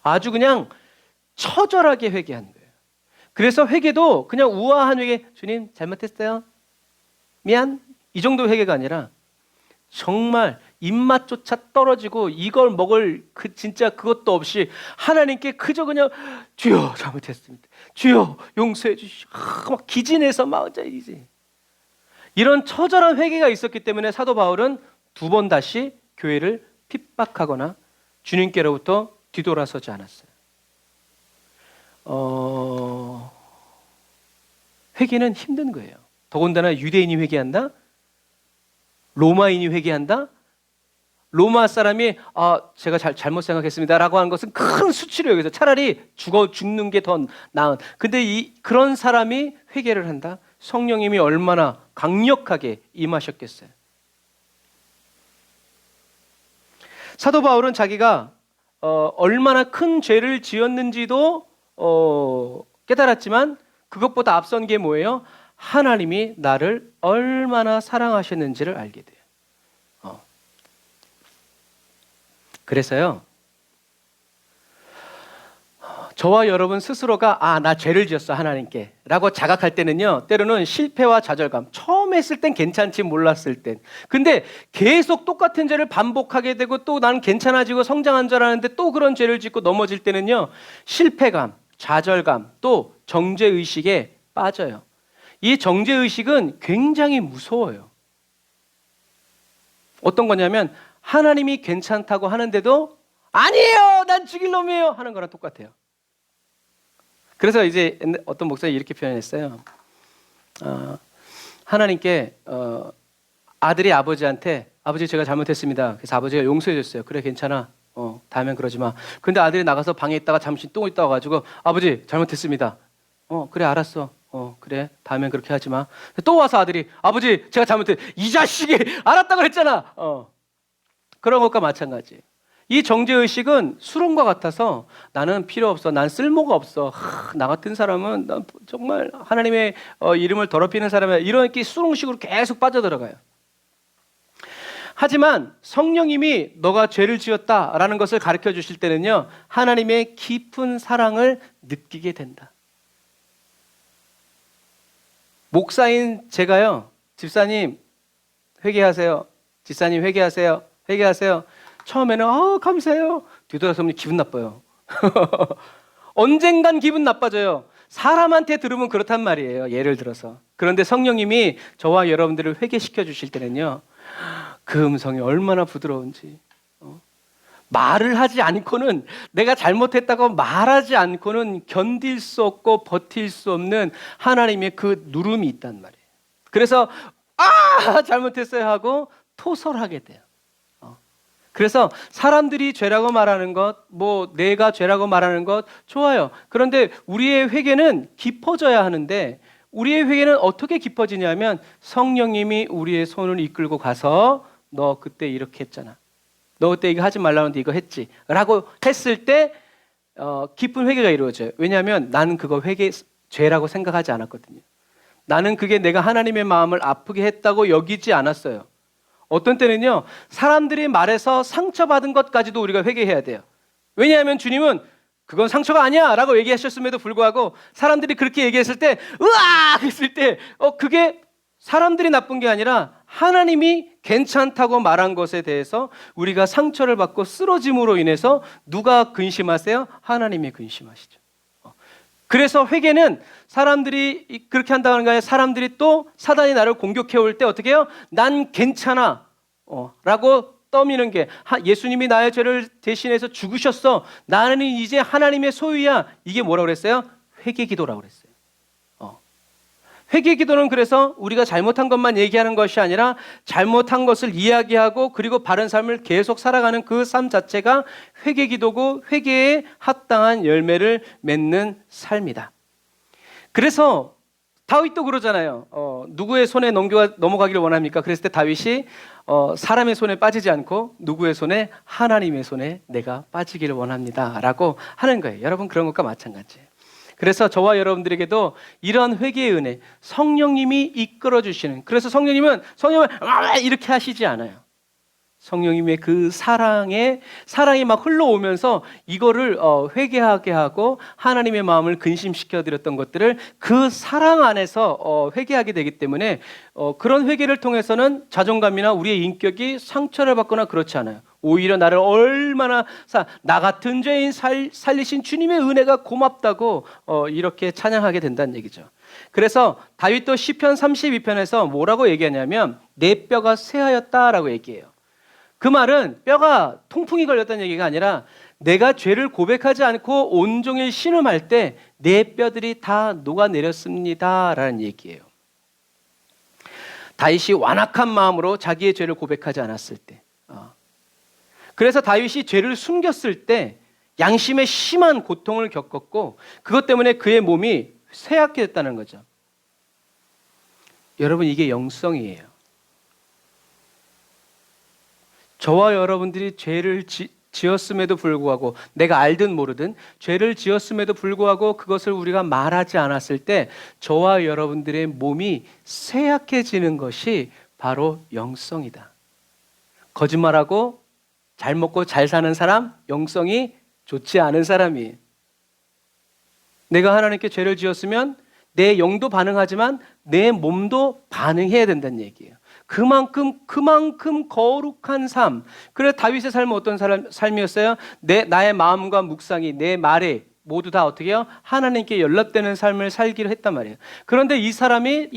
아주 그냥 처절하게 회개한 거예요. 그래서 회개도 그냥 우아한 회개, 주님 잘못했어요, 미안, 이 정도 회개가 아니라 정말 입맛조차 떨어지고 이걸 먹을 진짜 그것도 없이 하나님께 그저 그냥 주여 잘못했습니다, 주여 용서해 주시오, 막 기진해서 막 이제 이런 처절한 회개가 있었기 때문에 사도 바울은 두 번 다시 교회를 핍박하거나 주님께로부터 뒤돌아서지 않았어요. 회개는 힘든 거예요. 더군다나 유대인이 회개한다? 로마인이 회개한다? 로마 사람이 제가 잘못 생각했습니다 라고 하는 것은 큰 수치로 여기서 차라리 죽는 게 더 나은. 근데 그런 사람이 회개를 한다? 성령님이 얼마나 강력하게 임하셨겠어요. 사도 바울은 자기가 얼마나 큰 죄를 지었는지도 깨달았지만 그것보다 앞선 게 뭐예요? 하나님이 나를 얼마나 사랑하셨는지를 알게 돼요. 그래서요, 저와 여러분 스스로가 나 죄를 지었어 하나님께 라고 자각할 때는요, 때로는 실패와 좌절감, 처음 했을 땐 괜찮지 몰랐을 땐, 근데 계속 똑같은 죄를 반복하게 되고 또 난 괜찮아지고 성장한 줄 알았는데 또 그런 죄를 짓고 넘어질 때는요, 실패감, 좌절감, 또 정죄의식에 빠져요. 이 정죄의식은 굉장히 무서워요. 어떤 거냐면 하나님이 괜찮다고 하는데도 아니에요, 난 죽일 놈이에요 하는 거랑 똑같아요. 그래서 이제 어떤 목사님이 이렇게 표현했어요. 하나님께 아들이 아버지한테 아버지 제가 잘못했습니다. 그래서 아버지가 용서해 줬어요. 그래 괜찮아. 다음엔 그러지 마. 근데 아들이 나가서 방에 있다가 잠시 똥 있다 와가지고 아버지 잘못했습니다. 그래 알았어. 그래 다음엔 그렇게 하지 마. 또 와서 아들이 아버지 제가 잘못했. 이 자식이 알았다고 그랬잖아. 그런 것과 마찬가지. 이 정죄의식은 수렁과 같아서 나는 필요 없어. 난 쓸모가 없어. 나 같은 사람은 난 정말 하나님의 이름을 더럽히는 사람이야. 이렇게 수렁식으로 계속 빠져들어가요. 하지만 성령님이 너가 죄를 지었다라는 것을 가르쳐 주실 때는요, 하나님의 깊은 사랑을 느끼게 된다. 목사인 제가요, 집사님 회개하세요. 집사님 회개하세요. 회개하세요. 처음에는 감사해요. 뒤돌아서면 기분 나빠요. 언젠간 기분 나빠져요. 사람한테 들으면 그렇단 말이에요. 예를 들어서. 그런데 성령님이 저와 여러분들을 회개시켜 주실 때는요, 그 음성이 얼마나 부드러운지. 말을 하지 않고는, 내가 잘못했다고 말하지 않고는 견딜 수 없고 버틸 수 없는 하나님의 그 누름이 있단 말이에요. 그래서 잘못했어요 하고 토설하게 돼요. 그래서 사람들이 죄라고 말하는 것, 내가 죄라고 말하는 것 좋아요. 그런데 우리의 회개는 깊어져야 하는데, 우리의 회개는 어떻게 깊어지냐면 성령님이 우리의 손을 이끌고 가서 너 그때 이렇게 했잖아. 너 그때 이거 하지 말라는데 이거 했지. 라고 했을 때 깊은 회개가 이루어져요. 왜냐하면 나는 그거 죄라고 생각하지 않았거든요. 나는 그게 내가 하나님의 마음을 아프게 했다고 여기지 않았어요. 어떤 때는요, 사람들이 말해서 상처받은 것까지도 우리가 회개해야 돼요. 왜냐하면 주님은 그건 상처가 아니야 라고 얘기하셨음에도 불구하고 사람들이 그렇게 얘기했을 때 으악 했을 때 그게 사람들이 나쁜 게 아니라 하나님이 괜찮다고 말한 것에 대해서 우리가 상처를 받고 쓰러짐으로 인해서 누가 근심하세요? 하나님이 근심하시죠. 그래서 회개는 사람들이 그렇게 한다는 거예요. 사람들이 또 사단이 나를 공격해 올 때 어떻게 해요? 난 괜찮아 라고 떠미는 게, 예수님이 나의 죄를 대신해서 죽으셨어. 나는 이제 하나님의 소유야. 이게 뭐라고 그랬어요? 회개기도라고 그랬어요. 회개기도는 그래서 우리가 잘못한 것만 얘기하는 것이 아니라 잘못한 것을 이야기하고 그리고 바른 삶을 계속 살아가는 그 삶 자체가 회개기도고 회개에 합당한 열매를 맺는 삶이다. 그래서 다윗도 그러잖아요. 누구의 손에 넘어가기를 원합니까? 그랬을 때 다윗이 사람의 손에 빠지지 않고 누구의 손에? 하나님의 손에 내가 빠지기를 원합니다 라고 하는 거예요. 여러분 그런 것과 마찬가지예요. 그래서 저와 여러분들에게도 이런 회개의 은혜, 성령님이 이끌어 주시는, 그래서 성령님은 이렇게 하시지 않아요. 성령님의 그 사랑이 막 흘러오면서 이거를 회개하게 하고 하나님의 마음을 근심시켜 드렸던 것들을 그 사랑 안에서 회개하게 되기 때문에 그런 회개를 통해서는 자존감이나 우리의 인격이 상처를 받거나 그렇지 않아요. 오히려 나를 얼마나 나 같은 죄인 살리신 주님의 은혜가 고맙다고 이렇게 찬양하게 된다는 얘기죠. 그래서 다윗도 시편 32편에서 뭐라고 얘기하냐면 내 뼈가 쇠하였다라고 얘기해요. 그 말은 뼈가 통풍이 걸렸다는 얘기가 아니라 내가 죄를 고백하지 않고 온종일 신음할 때 내 뼈들이 다 녹아내렸습니다 라는 얘기예요. 다윗이 완악한 마음으로 자기의 죄를 고백하지 않았을 때, 그래서 다윗이 죄를 숨겼을 때 양심에 심한 고통을 겪었고 그것 때문에 그의 몸이 쇠약해졌다는 거죠. 여러분 이게 영성이에요. 저와 여러분들이 죄를 지었음에도 불구하고, 내가 알든 모르든 죄를 지었음에도 불구하고 그것을 우리가 말하지 않았을 때 저와 여러분들의 몸이 쇠약해지는 것이 바로 영성이다. 거짓말하고 잘 먹고 잘 사는 사람, 영성이 좋지 않은 사람이에요. 내가 하나님께 죄를 지었으면 내 영도 반응하지만 내 몸도 반응해야 된다는 얘기예요. 그만큼 거룩한 삶. 그래서 다윗의 삶은 어떤 삶이었어요? 나의 마음과 묵상이, 내 말에 모두 다 어떻게 해요? 하나님께 연락되는 삶을 살기로 했단 말이에요. 그런데 이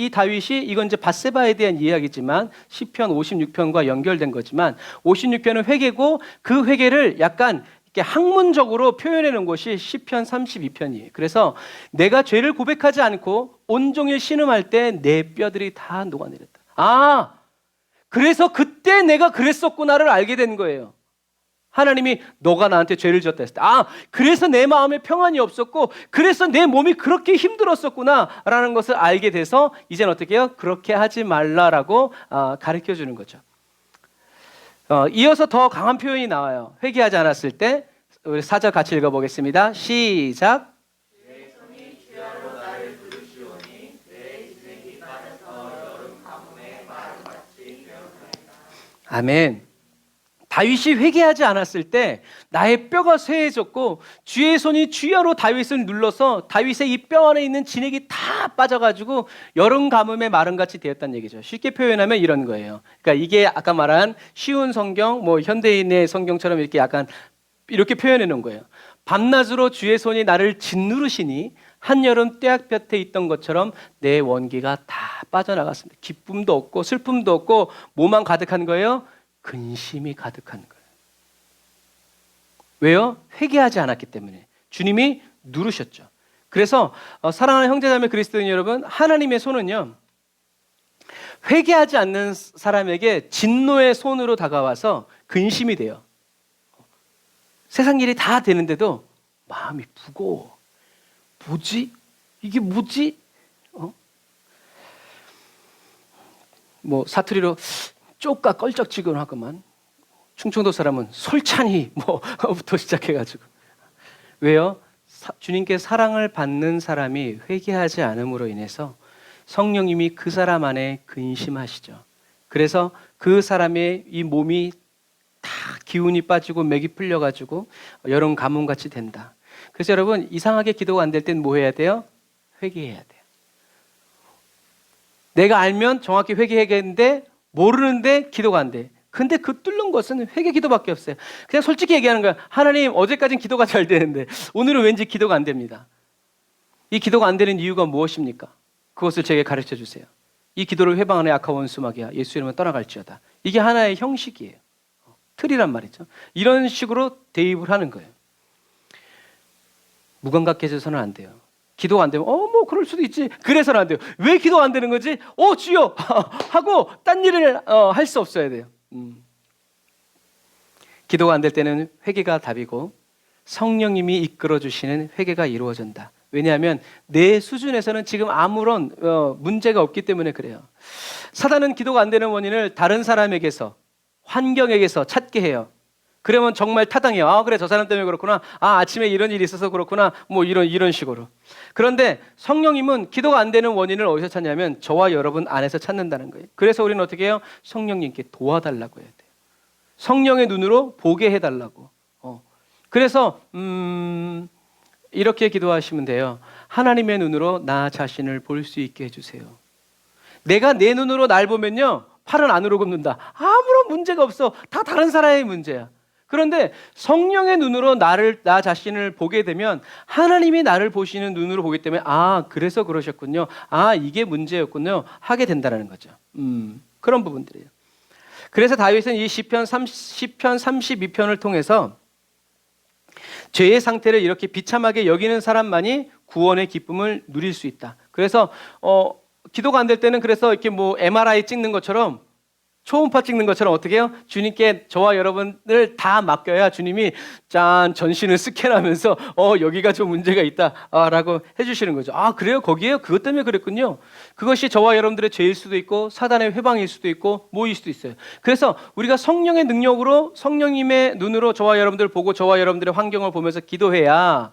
다윗이, 이건 이제 밧세바에 대한 이야기지만 시편 56편과 연결된 거지만 56편은 회개고 그 회개를 약간 이렇게 학문적으로 표현해 놓은 것이 시편 32편이에요. 그래서 내가 죄를 고백하지 않고 온종일 신음할 때 내 뼈들이 다 녹아내렸다. 아, 그래서 그때 내가 그랬었구나를 알게 된 거예요. 하나님이 너가 나한테 죄를 지었다 했을 때, 아, 그래서 내 마음에 평안이 없었고 그래서 내 몸이 그렇게 힘들었었구나 라는 것을 알게 돼서 이제는 어떻게 해요? 그렇게 하지 말라라고 가르쳐 주는 거죠. 이어서 더 강한 표현이 나와요. 회개하지 않았을 때. 우리 4절 같이 읽어보겠습니다. 시작. 아멘. 다윗이 회개하지 않았을 때 나의 뼈가 쇠해졌고 주의 손이 주야로 다윗을 눌러서 다윗의 이 뼈 안에 있는 진액이 다 빠져가지고 여름 가뭄에 마름같이 되었다는 얘기죠. 쉽게 표현하면 이런 거예요. 그러니까 이게 아까 말한 쉬운 성경, 뭐 현대인의 성경처럼 이렇게 약간 이렇게 표현해 놓은 거예요. 밤낮으로 주의 손이 나를 짓누르시니 한여름 떼약볕에 있던 것처럼 내 원기가 다 빠져나갔습니다. 기쁨도 없고 슬픔도 없고 뭐만 가득한 거예요? 근심이 가득한 거예요. 왜요? 회개하지 않았기 때문에. 주님이 누르셨죠. 그래서 사랑하는 형제자매 그리스도인 여러분, 하나님의 손은요, 회개하지 않는 사람에게 진노의 손으로 다가와서 근심이 돼요. 세상 일이 다 되는데도 마음이 무거워. 뭐지? 이게 뭐지? 뭐 사투리로 쪼까 껄쩍지근하구만. 충청도 사람은 솔찬히 뭐부터 시작해가지고. 왜요? 주님께 사랑을 받는 사람이 회개하지 않음으로 인해서 성령님이 그 사람 안에 근심하시죠. 그래서 그 사람의 이 몸이 다 기운이 빠지고 맥이 풀려가지고 여름 가뭄같이 된다. 그래서 여러분, 이상하게 기도가 안 될 땐 뭐 해야 돼요? 회개해야 돼요. 내가 알면 정확히 회개해야겠는데 모르는데 기도가 안 돼. 근데 그 뚫는 것은 회개 기도밖에 없어요. 그냥 솔직히 얘기하는 거야. 하나님, 어제까지는 기도가 잘 되는데 오늘은 왠지 기도가 안 됩니다. 이 기도가 안 되는 이유가 무엇입니까? 그것을 제게 가르쳐 주세요. 이 기도를 회방하는 악한 원수 마귀야 예수 이름으로 떠나갈지어다. 이게 하나의 형식이에요. 틀이란 말이죠. 이런 식으로 대입을 하는 거예요. 무감각해져서는 안 돼요. 기도가 안 되면 뭐 그럴 수도 있지. 그래서는 안 돼요. 왜 기도가 안 되는 거지? 주여 하고 딴 일을 할 수 없어야 돼요. 기도가 안 될 때는 회개가 답이고 성령님이 이끌어 주시는 회개가 이루어진다. 왜냐하면 내 수준에서는 지금 아무런 문제가 없기 때문에 그래요. 사단은 기도가 안 되는 원인을 다른 사람에게서, 환경에게서 찾게 해요. 그러면 정말 타당해요. 그래, 저 사람 때문에 그렇구나. 아침에 이런 일이 있어서 그렇구나. 뭐 이런 식으로. 그런데 성령님은 기도가 안 되는 원인을 어디서 찾냐면 저와 여러분 안에서 찾는다는 거예요. 그래서 우리는 어떻게 해요? 성령님께 도와달라고 해야 돼요. 성령의 눈으로 보게 해달라고. 그래서 이렇게 기도하시면 돼요. 하나님의 눈으로 나 자신을 볼 수 있게 해주세요. 내가 내 눈으로 날 보면요, 팔은 안으로 굽는다. 아무런 문제가 없어. 다 다른 사람의 문제야. 그런데 성령의 눈으로 나 자신을 보게 되면 하나님이 나를 보시는 눈으로 보기 때문에 그래서 그러셨군요. 이게 문제였군요. 하게 된다는 거죠. 그런 부분들이에요. 그래서 다윗은 이 시편 32편을 통해서 죄의 상태를 이렇게 비참하게 여기는 사람만이 구원의 기쁨을 누릴 수 있다. 그래서 기도가 안 될 때는 그래서 이렇게 뭐 MRI 찍는 것처럼, 초음파 찍는 것처럼 어떻게 해요? 주님께 저와 여러분을 다 맡겨야 주님이 전신을 스캔하면서 여기가 좀 문제가 있다라고 해주시는 거죠. 그래요? 거기에요? 그것 때문에 그랬군요. 그것이 저와 여러분들의 죄일 수도 있고 사단의 회방일 수도 있고 뭐일 수도 있어요. 그래서 우리가 성령의 능력으로, 성령님의 눈으로 저와 여러분들을 보고 저와 여러분들의 환경을 보면서 기도해야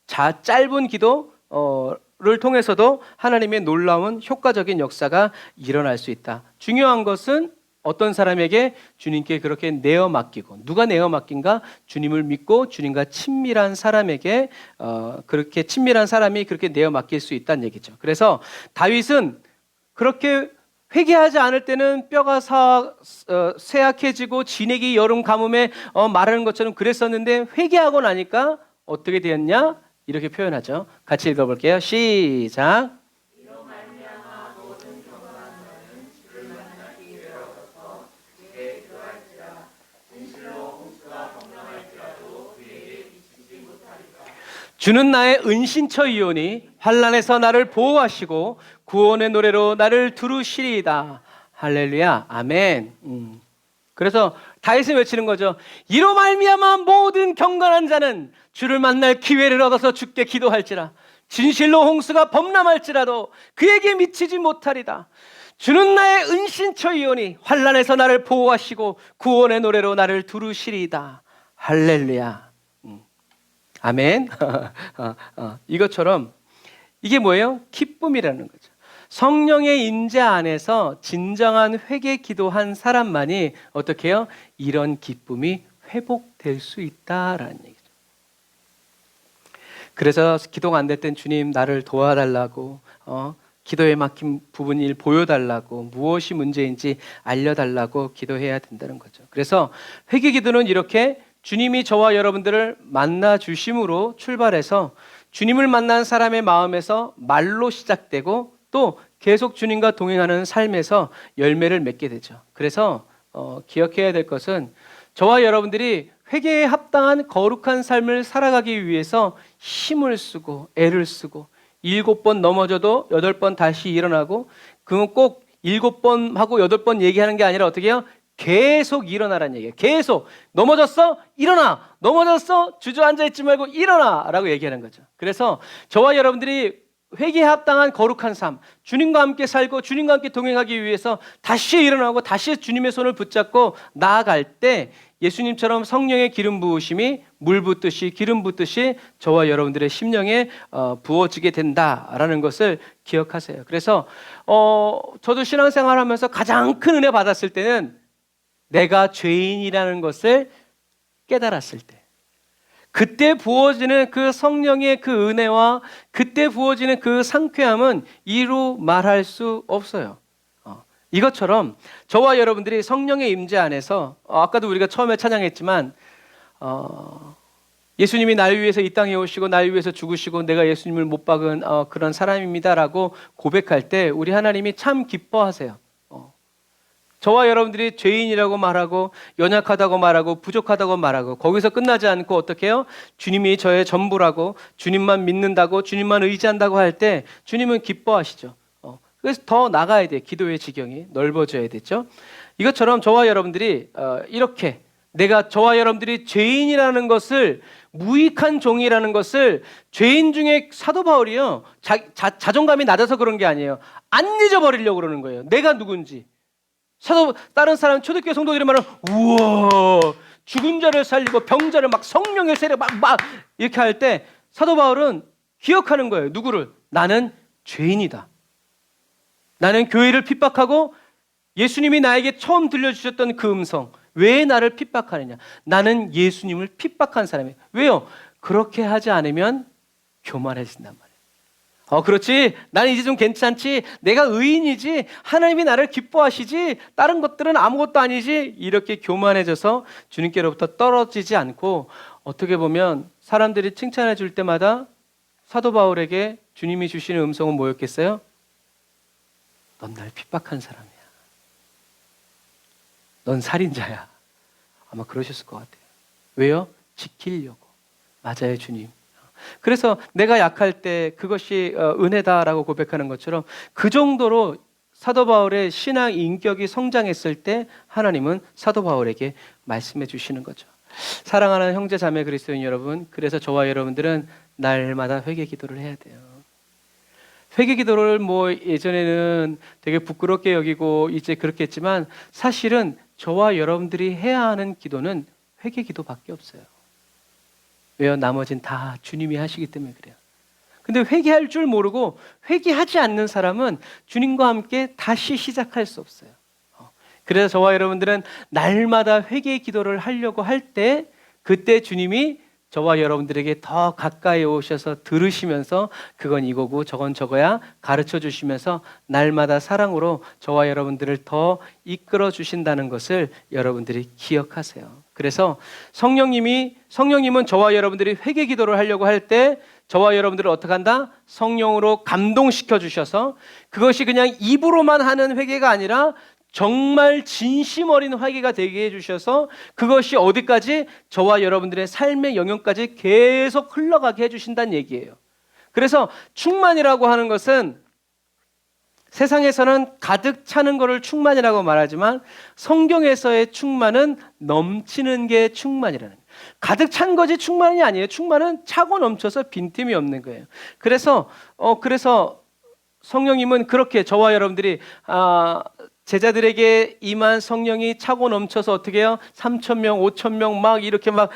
짧은 기도 를 통해서도 하나님의 놀라운 효과적인 역사가 일어날 수 있다. 중요한 것은 어떤 사람에게 주님께 그렇게 내어 맡기고, 누가 내어 맡긴가? 주님을 믿고 주님과 친밀한 사람에게 그렇게 친밀한 사람이 그렇게 내어 맡길 수 있다는 얘기죠. 그래서 다윗은 그렇게 회개하지 않을 때는 뼈가 쇠약해지고 진액이 여름 가뭄에 마르는 것처럼 그랬었는데 회개하고 나니까 어떻게 되었냐? 이렇게 표현하죠. 같이 읽어볼게요. 시작. 주는 나의 은신처이오니 환난에서 나를 보호하시고 구원의 노래로 나를 두루시리이다. 할렐루야. 아멘. 그래서 다윗은 외치는 거죠. 이로 말미암아 모든 경건한 자는 주를 만날 기회를 얻어서 주께 기도할지라. 진실로 홍수가 범람할지라도 그에게 미치지 못하리다. 주는 나의 은신처이오니 환난에서 나를 보호하시고 구원의 노래로 나를 두루시리이다. 할렐루야. 아멘. 이것처럼 이게 뭐예요? 기쁨이라는 거죠. 성령의 임재 안에서 진정한 회개 기도한 사람만이 어떻게 해요? 이런 기쁨이 회복될 수 있다라는 얘기죠. 그래서 기도가 안 될 땐 주님 나를 도와달라고, 기도에 막힌 부분을 보여달라고, 무엇이 문제인지 알려달라고 기도해야 된다는 거죠. 그래서 회개 기도는 이렇게 주님이 저와 여러분들을 만나 주심으로 출발해서 주님을 만난 사람의 마음에서 말로 시작되고 또 계속 주님과 동행하는 삶에서 열매를 맺게 되죠. 그래서 기억해야 될 것은 저와 여러분들이 회개에 합당한 거룩한 삶을 살아가기 위해서 힘을 쓰고 애를 쓰고 7번 넘어져도 8번 다시 일어나고, 그건 꼭 7번 하고 8번 얘기하는 게 아니라 어떻게 해요? 계속 일어나라는 얘기예요. 계속 넘어졌어? 일어나. 넘어졌어? 주저앉아 있지 말고 일어나 라고 얘기하는 거죠. 그래서 저와 여러분들이 회개에 합당한 거룩한 삶, 주님과 함께 살고 주님과 함께 동행하기 위해서 다시 일어나고 다시 주님의 손을 붙잡고 나아갈 때 예수님처럼 성령의 기름 부으심이 물 붓듯이 기름 붓듯이 저와 여러분들의 심령에 부어지게 된다라는 것을 기억하세요. 그래서 저도 신앙생활 하면서 가장 큰 은혜 받았을 때는 내가 죄인이라는 것을 깨달았을 때, 그때 부어지는 그 성령의 그 은혜와 그때 부어지는 그 상쾌함은 이루 말할 수 없어요. 이것처럼 저와 여러분들이 성령의 임재 안에서 아까도 우리가 처음에 찬양했지만 예수님이 날 위해서 이 땅에 오시고 날 위해서 죽으시고 내가 예수님을 못 박은 그런 사람입니다라고 고백할 때 우리 하나님이 참 기뻐하세요. 저와 여러분들이 죄인이라고 말하고 연약하다고 말하고 부족하다고 말하고 거기서 끝나지 않고 어떻게 해요? 주님이 저의 전부라고, 주님만 믿는다고, 주님만 의지한다고 할 때 주님은 기뻐하시죠. 그래서 더 나가야 돼. 기도의 지경이 넓어져야 되죠. 이것처럼 저와 여러분들이 이렇게 내가 저와 여러분들이 죄인이라는 것을, 무익한 종이라는 것을, 죄인 중에 사도 바울이요 자존감이 낮아서 그런 게 아니에요. 안 잊어버리려고 그러는 거예요. 내가 누군지. 다른 사람 초대교회 성도들이 말하면 우와 죽은 자를 살리고 병자를 막 성령의 세례 막 이렇게 할 때 사도 바울은 기억하는 거예요. 누구를? 나는 죄인이다. 나는 교회를 핍박하고 예수님이 나에게 처음 들려주셨던 그 음성, 왜 나를 핍박하느냐? 나는 예수님을 핍박한 사람이에요. 왜요? 그렇게 하지 않으면 교만해진단 말이에요. 그렇지. 나는 이제 좀 괜찮지. 내가 의인이지. 하나님이 나를 기뻐하시지. 다른 것들은 아무것도 아니지. 이렇게 교만해져서 주님께로부터 떨어지지 않고, 어떻게 보면 사람들이 칭찬해 줄 때마다 사도 바울에게 주님이 주시는 음성은 뭐였겠어요? 넌 날 핍박한 사람이야. 넌 살인자야. 아마 그러셨을 것 같아요. 왜요? 지키려고. 맞아요, 주님. 그래서 내가 약할 때 그것이 은혜다라고 고백하는 것처럼 그 정도로 사도 바울의 신앙 인격이 성장했을 때 하나님은 사도 바울에게 말씀해 주시는 거죠. 사랑하는 형제 자매 그리스도인 여러분, 그래서 저와 여러분들은 날마다 회개 기도를 해야 돼요. 회개 기도를 예전에는 되게 부끄럽게 여기고 이제 그렇게 했지만 사실은 저와 여러분들이 해야 하는 기도는 회개 기도밖에 없어요. 왜요? 나머진 다 주님이 하시기 때문에 그래요. 근데 회개할 줄 모르고 회개하지 않는 사람은 주님과 함께 다시 시작할 수 없어요. 그래서 저와 여러분들은 날마다 회개 기도를 하려고 할 때 그때 주님이 저와 여러분들에게 더 가까이 오셔서 들으시면서 그건 이거고 저건 저거야 가르쳐 주시면서 날마다 사랑으로 저와 여러분들을 더 이끌어 주신다는 것을 여러분들이 기억하세요. 그래서 성령님은 저와 여러분들이 회개 기도를 하려고 할 때 저와 여러분들을 어떻게 한다? 성령으로 감동시켜 주셔서 그것이 그냥 입으로만 하는 회개가 아니라 정말 진심 어린 회개가 되게 해주셔서 그것이 어디까지? 저와 여러분들의 삶의 영역까지 계속 흘러가게 해주신다는 얘기예요. 그래서 충만이라고 하는 것은 세상에서는 가득 차는 것을 충만이라고 말하지만 성경에서의 충만은 넘치는 게 충만이라는 거예요. 가득 찬 것이 충만이 아니에요. 충만은 차고 넘쳐서 빈틈이 없는 거예요. 그래서 성령님은 그렇게 저와 여러분들이 제자들에게 임한 성령이 차고 넘쳐서 어떻게 해요? 3,000명, 5,000명 막 이렇게 막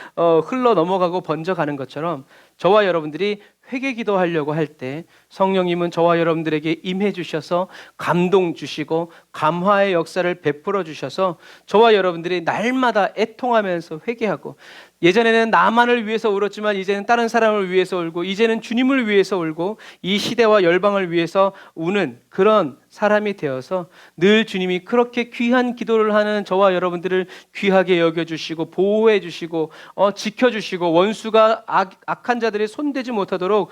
흘러 넘어가고 번져가는 것처럼 저와 여러분들이 회개 기도하려고 할 때 성령님은 저와 여러분들에게 임해 주셔서 감동 주시고 감화의 역사를 베풀어 주셔서 저와 여러분들이 날마다 애통하면서 회개하고, 예전에는 나만을 위해서 울었지만 이제는 다른 사람을 위해서 울고, 이제는 주님을 위해서 울고 이 시대와 열방을 위해서 우는 그런 사람이 되어서 늘 주님이 그렇게 귀한 기도를 하는 저와 여러분들을 귀하게 여겨주시고 보호해 주시고 지켜주시고 원수가 악한 자들이 손대지 못하도록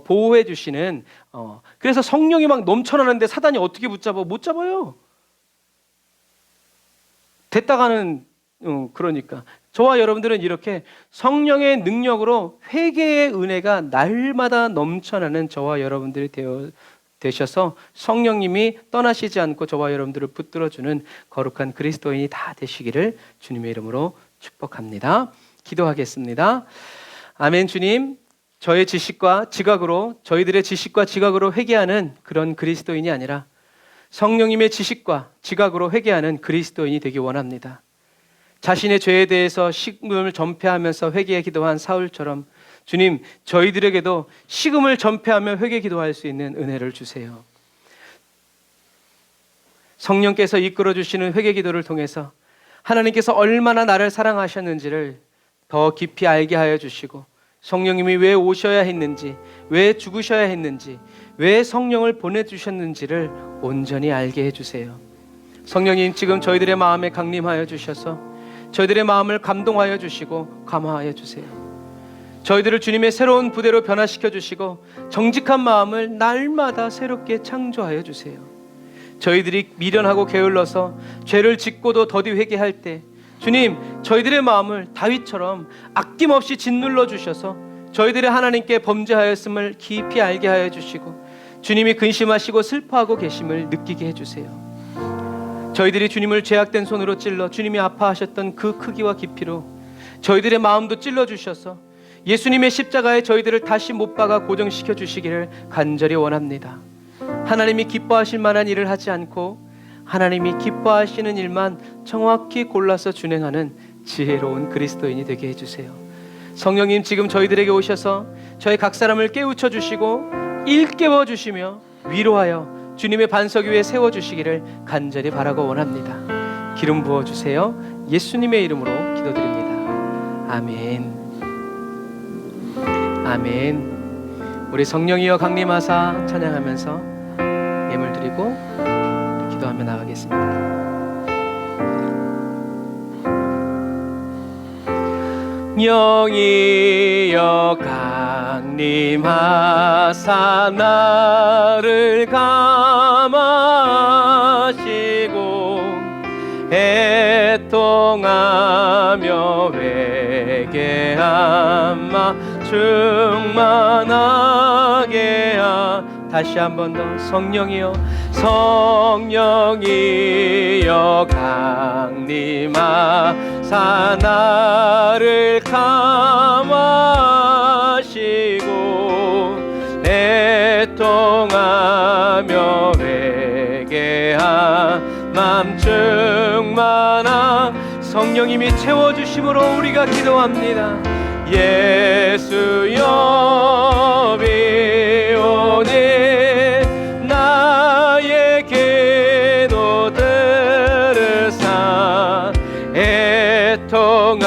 보호해 주시는, 그래서 성령이 막 넘쳐나는데 사단이 어떻게 붙잡아? 못 잡아요. 됐다가는 그러니까 저와 여러분들은 이렇게 성령의 능력으로 회개의 은혜가 날마다 넘쳐나는 저와 여러분들이 되셔서 성령님이 떠나시지 않고 저와 여러분들을 붙들어주는 거룩한 그리스도인이 다 되시기를 주님의 이름으로 축복합니다. 기도하겠습니다. 아멘. 주님, 저희들의 지식과 지각으로 회개하는 그런 그리스도인이 아니라 성령님의 지식과 지각으로 회개하는 그리스도인이 되기 원합니다. 자신의 죄에 대해서 식음을 전폐하면서 회개에 기도한 사울처럼 주님, 저희들에게도 식음을 전폐하며 회개 기도할 수 있는 은혜를 주세요. 성령께서 이끌어 주시는 회개 기도를 통해서 하나님께서 얼마나 나를 사랑하셨는지를 더 깊이 알게 하여 주시고, 성령님이 왜 오셔야 했는지, 왜 죽으셔야 했는지, 왜 성령을 보내주셨는지를 온전히 알게 해주세요. 성령님, 지금 저희들의 마음에 강림하여 주셔서 저희들의 마음을 감동하여 주시고 감화하여 주세요. 저희들을 주님의 새로운 부대로 변화시켜 주시고 정직한 마음을 날마다 새롭게 창조하여 주세요. 저희들이 미련하고 게을러서 죄를 짓고도 더디 회개할 때 주님, 저희들의 마음을 다윗처럼 아낌없이 짓눌러 주셔서 저희들의 하나님께 범죄하였음을 깊이 알게 하여 주시고 주님이 근심하시고 슬퍼하고 계심을 느끼게 해주세요. 저희들이 주님을 죄악된 손으로 찔러 주님이 아파하셨던 그 크기와 깊이로 저희들의 마음도 찔러 주셔서 예수님의 십자가에 저희들을 다시 못 박아 고정시켜 주시기를 간절히 원합니다. 하나님이 기뻐하실 만한 일을 하지 않고 하나님이 기뻐하시는 일만 정확히 골라서 준행하는 지혜로운 그리스도인이 되게 해주세요. 성령님, 지금 저희들에게 오셔서 저희 각 사람을 깨우쳐 주시고 일깨워 주시며 위로하여 주님의 반석 위에 세워주시기를 간절히 바라고 원합니다. 기름 부어주세요. 예수님의 이름으로 기도드립니다. 아멘. 아멘. 우리 성령이여 강림하사 찬양하면서 예물 드리고 기도하며 나가겠습니다. 영이여 강림하사 나를 감하시고 애통하며 회개하마 충만하게 하. 다시 한 번 더. 성령이여 강림하사 나를 감하시고 애통하며 회개하 맘 충만하. 성령님이 채워주심으로 우리가 기도합니다. 예수여 비오니 나의 기도 들으사 애통하며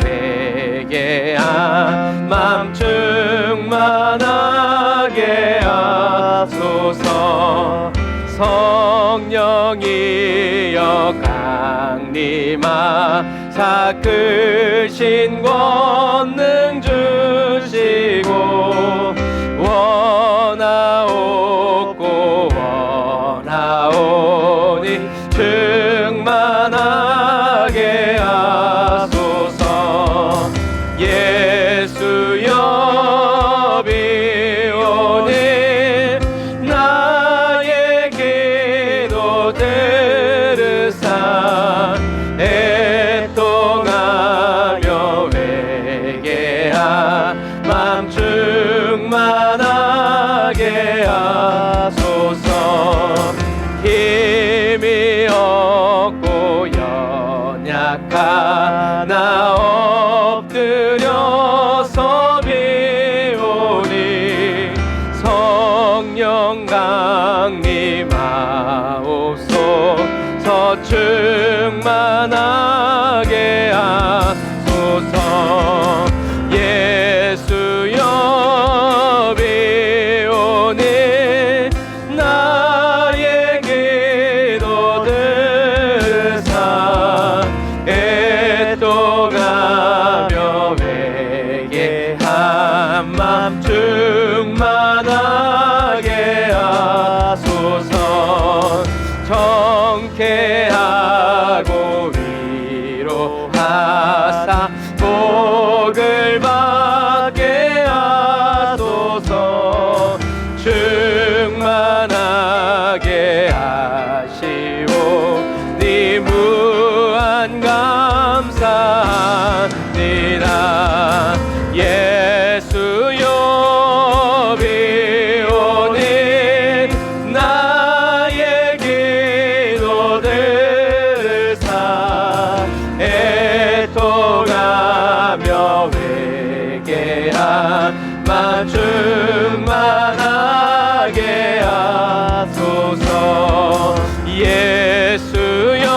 회개하 맘 충만하게 하소서. 성령이여 강림하사 크신 권능 주시고 원하옵고 원하오니 고백하나 엎드려서 비오니 성령 강림하옵소서 충만하게 하소서 예수여 비오니 나의 기도 들으사 애통하며 회개한 맘 충만하게 하소서 정케하고 위로하사 복을 받게 하소서 충만하게 하시오니 무한 감사합니다. 예수여 비오니 나의 기도 들으사 애통하며 회개한 맘 충만하게 하소서 예수여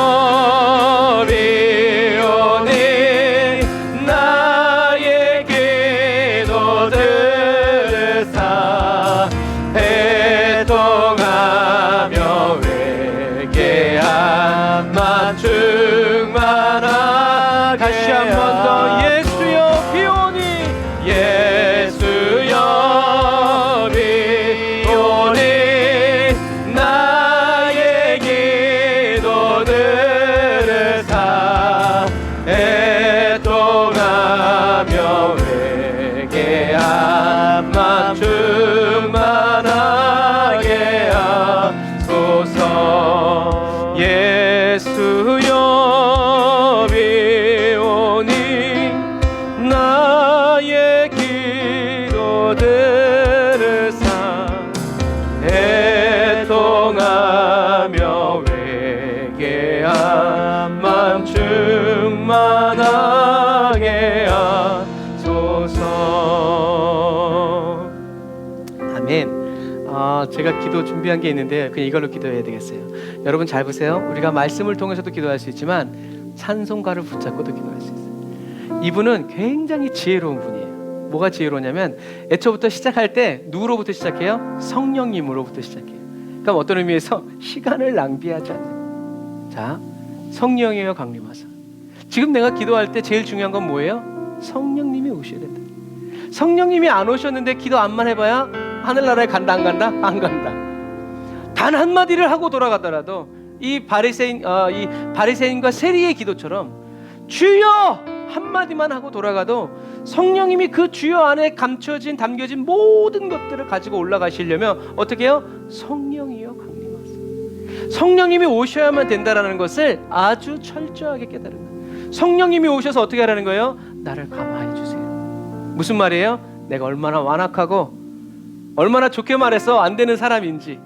비오니 나의 기도 들으사 애통하며 회개한 맘 충만하게 다시 한 번 더 예수여 비오니 예수여 비오니 나의 기도 들으사 애통하며 회개한 맘 충만하게 하소서 예수여 비오니 나의 기도 들으사 애통하며 회개한 맘 충만하게 하소서. 아멘. 제가 기도 준비한 게 있는데 그냥 이걸로 기도해야 되겠어요. 여러분 잘 보세요. 우리가 말씀을 통해서도 기도할 수 있지만 찬송가를 붙잡고도 기도할 수 있어요. 이분은 굉장히 지혜로운 분이에요. 뭐가 지혜로우냐면 애초부터 시작할 때 누구로부터 시작해요? 성령님으로부터 시작해요. 그럼 어떤 의미에서 시간을 낭비하지 않는. 자, 성령이여 강림하사. 지금 내가 기도할 때 제일 중요한 건 뭐예요? 성령님이 오셔야 된다. 성령님이 안 오셨는데 기도 안만 해봐야 하늘나라에 간다 안 간다? 안 간다. 단 한마디를 하고 돌아가더라도 이 바리새인과 세리의 기도처럼 주여 한마디만 하고 돌아가도 성령님이 그 주여 안에 감춰진 담겨진 모든 것들을 가지고 올라가시려면 어떻게 해요? 성령이여 강림하소서. 성령님이 오셔야만 된다라는 것을 아주 철저하게 깨달은 거예요. 성령님이 오셔서 어떻게 하라는 거예요? 나를 감화해 주세요. 무슨 말이에요? 내가 얼마나 완악하고 얼마나 좋게 말해서 안 되는 사람인지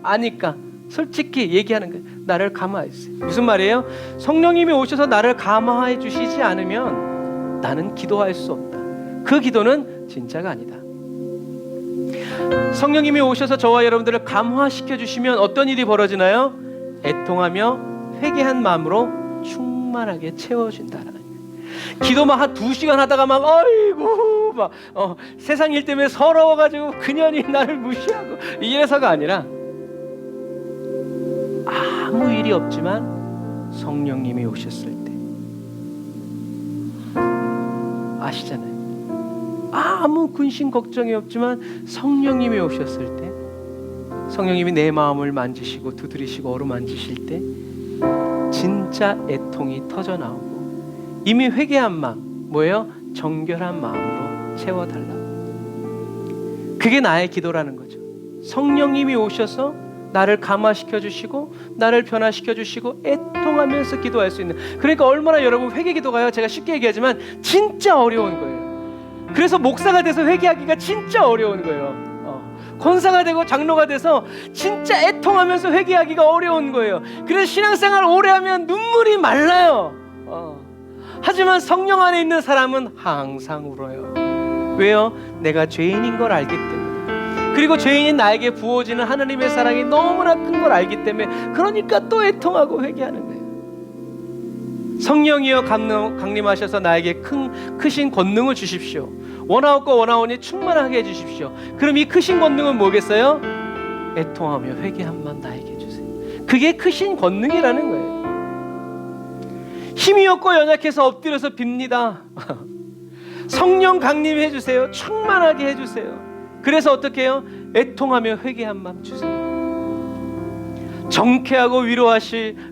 아니까 솔직히 얘기하는 거예요. 나를 감화해 주세요. 무슨 말이에요? 성령님이 오셔서 나를 감화해 주시지 않으면 나는 기도할 수 없다. 그 기도는 진짜가 아니다. 성령님이 오셔서 저와 여러분들을 감화시켜 주시면 어떤 일이 벌어지나요? 애통하며 회개한 마음으로 충만하게 채워준다라는 거예요. 기도만 한 2시간 하다가 막 아이고 막 세상 일 때문에 서러워가지고 그년이 나를 무시하고 이래서가 아니라 아무 일이 없지만 성령님이 오셨을 때 아시잖아요. 아무 근심 걱정이 없지만 성령님이 오셨을 때 성령님이 내 마음을 만지시고 두드리시고 어루만지실 때 진짜 애통이 터져 나오고 이미 회개한 마음 뭐예요? 정결한 마음으로 채워달라고. 그게 나의 기도라는 거죠. 성령님이 오셔서 나를 감화시켜 주시고 나를 변화시켜 주시고 애통하면서 기도할 수 있는. 그러니까 얼마나 여러분 회개 기도가요, 제가 쉽게 얘기하지만 진짜 어려운 거예요. 그래서 목사가 돼서 회개하기가 진짜 어려운 거예요. 권사가 되고 장로가 돼서 진짜 애통하면서 회개하기가 어려운 거예요. 그래서 신앙생활 오래 하면 눈물이 말라요. 하지만 성령 안에 있는 사람은 항상 울어요. 왜요? 내가 죄인인 걸 알기 때문에. 그리고 죄인인 나에게 부어지는 하나님의 사랑이 너무나 큰 걸 알기 때문에, 그러니까 또 애통하고 회개하는 거예요. 성령이여 강림하셔서 나에게 크신 권능을 주십시오. 원하옵고 원하오니 충만하게 해주십시오. 그럼 이 크신 권능은 뭐겠어요? 애통하며 회개함만 나에게 주세요. 그게 크신 권능이라는 거예요. 힘이 없고 연약해서 엎드려서 빕니다. 성령 강림해 주세요. 충만하게 해주세요. 그래서 어떻게 해요? 애통하며 회개한 마음 주세요. 정쾌하고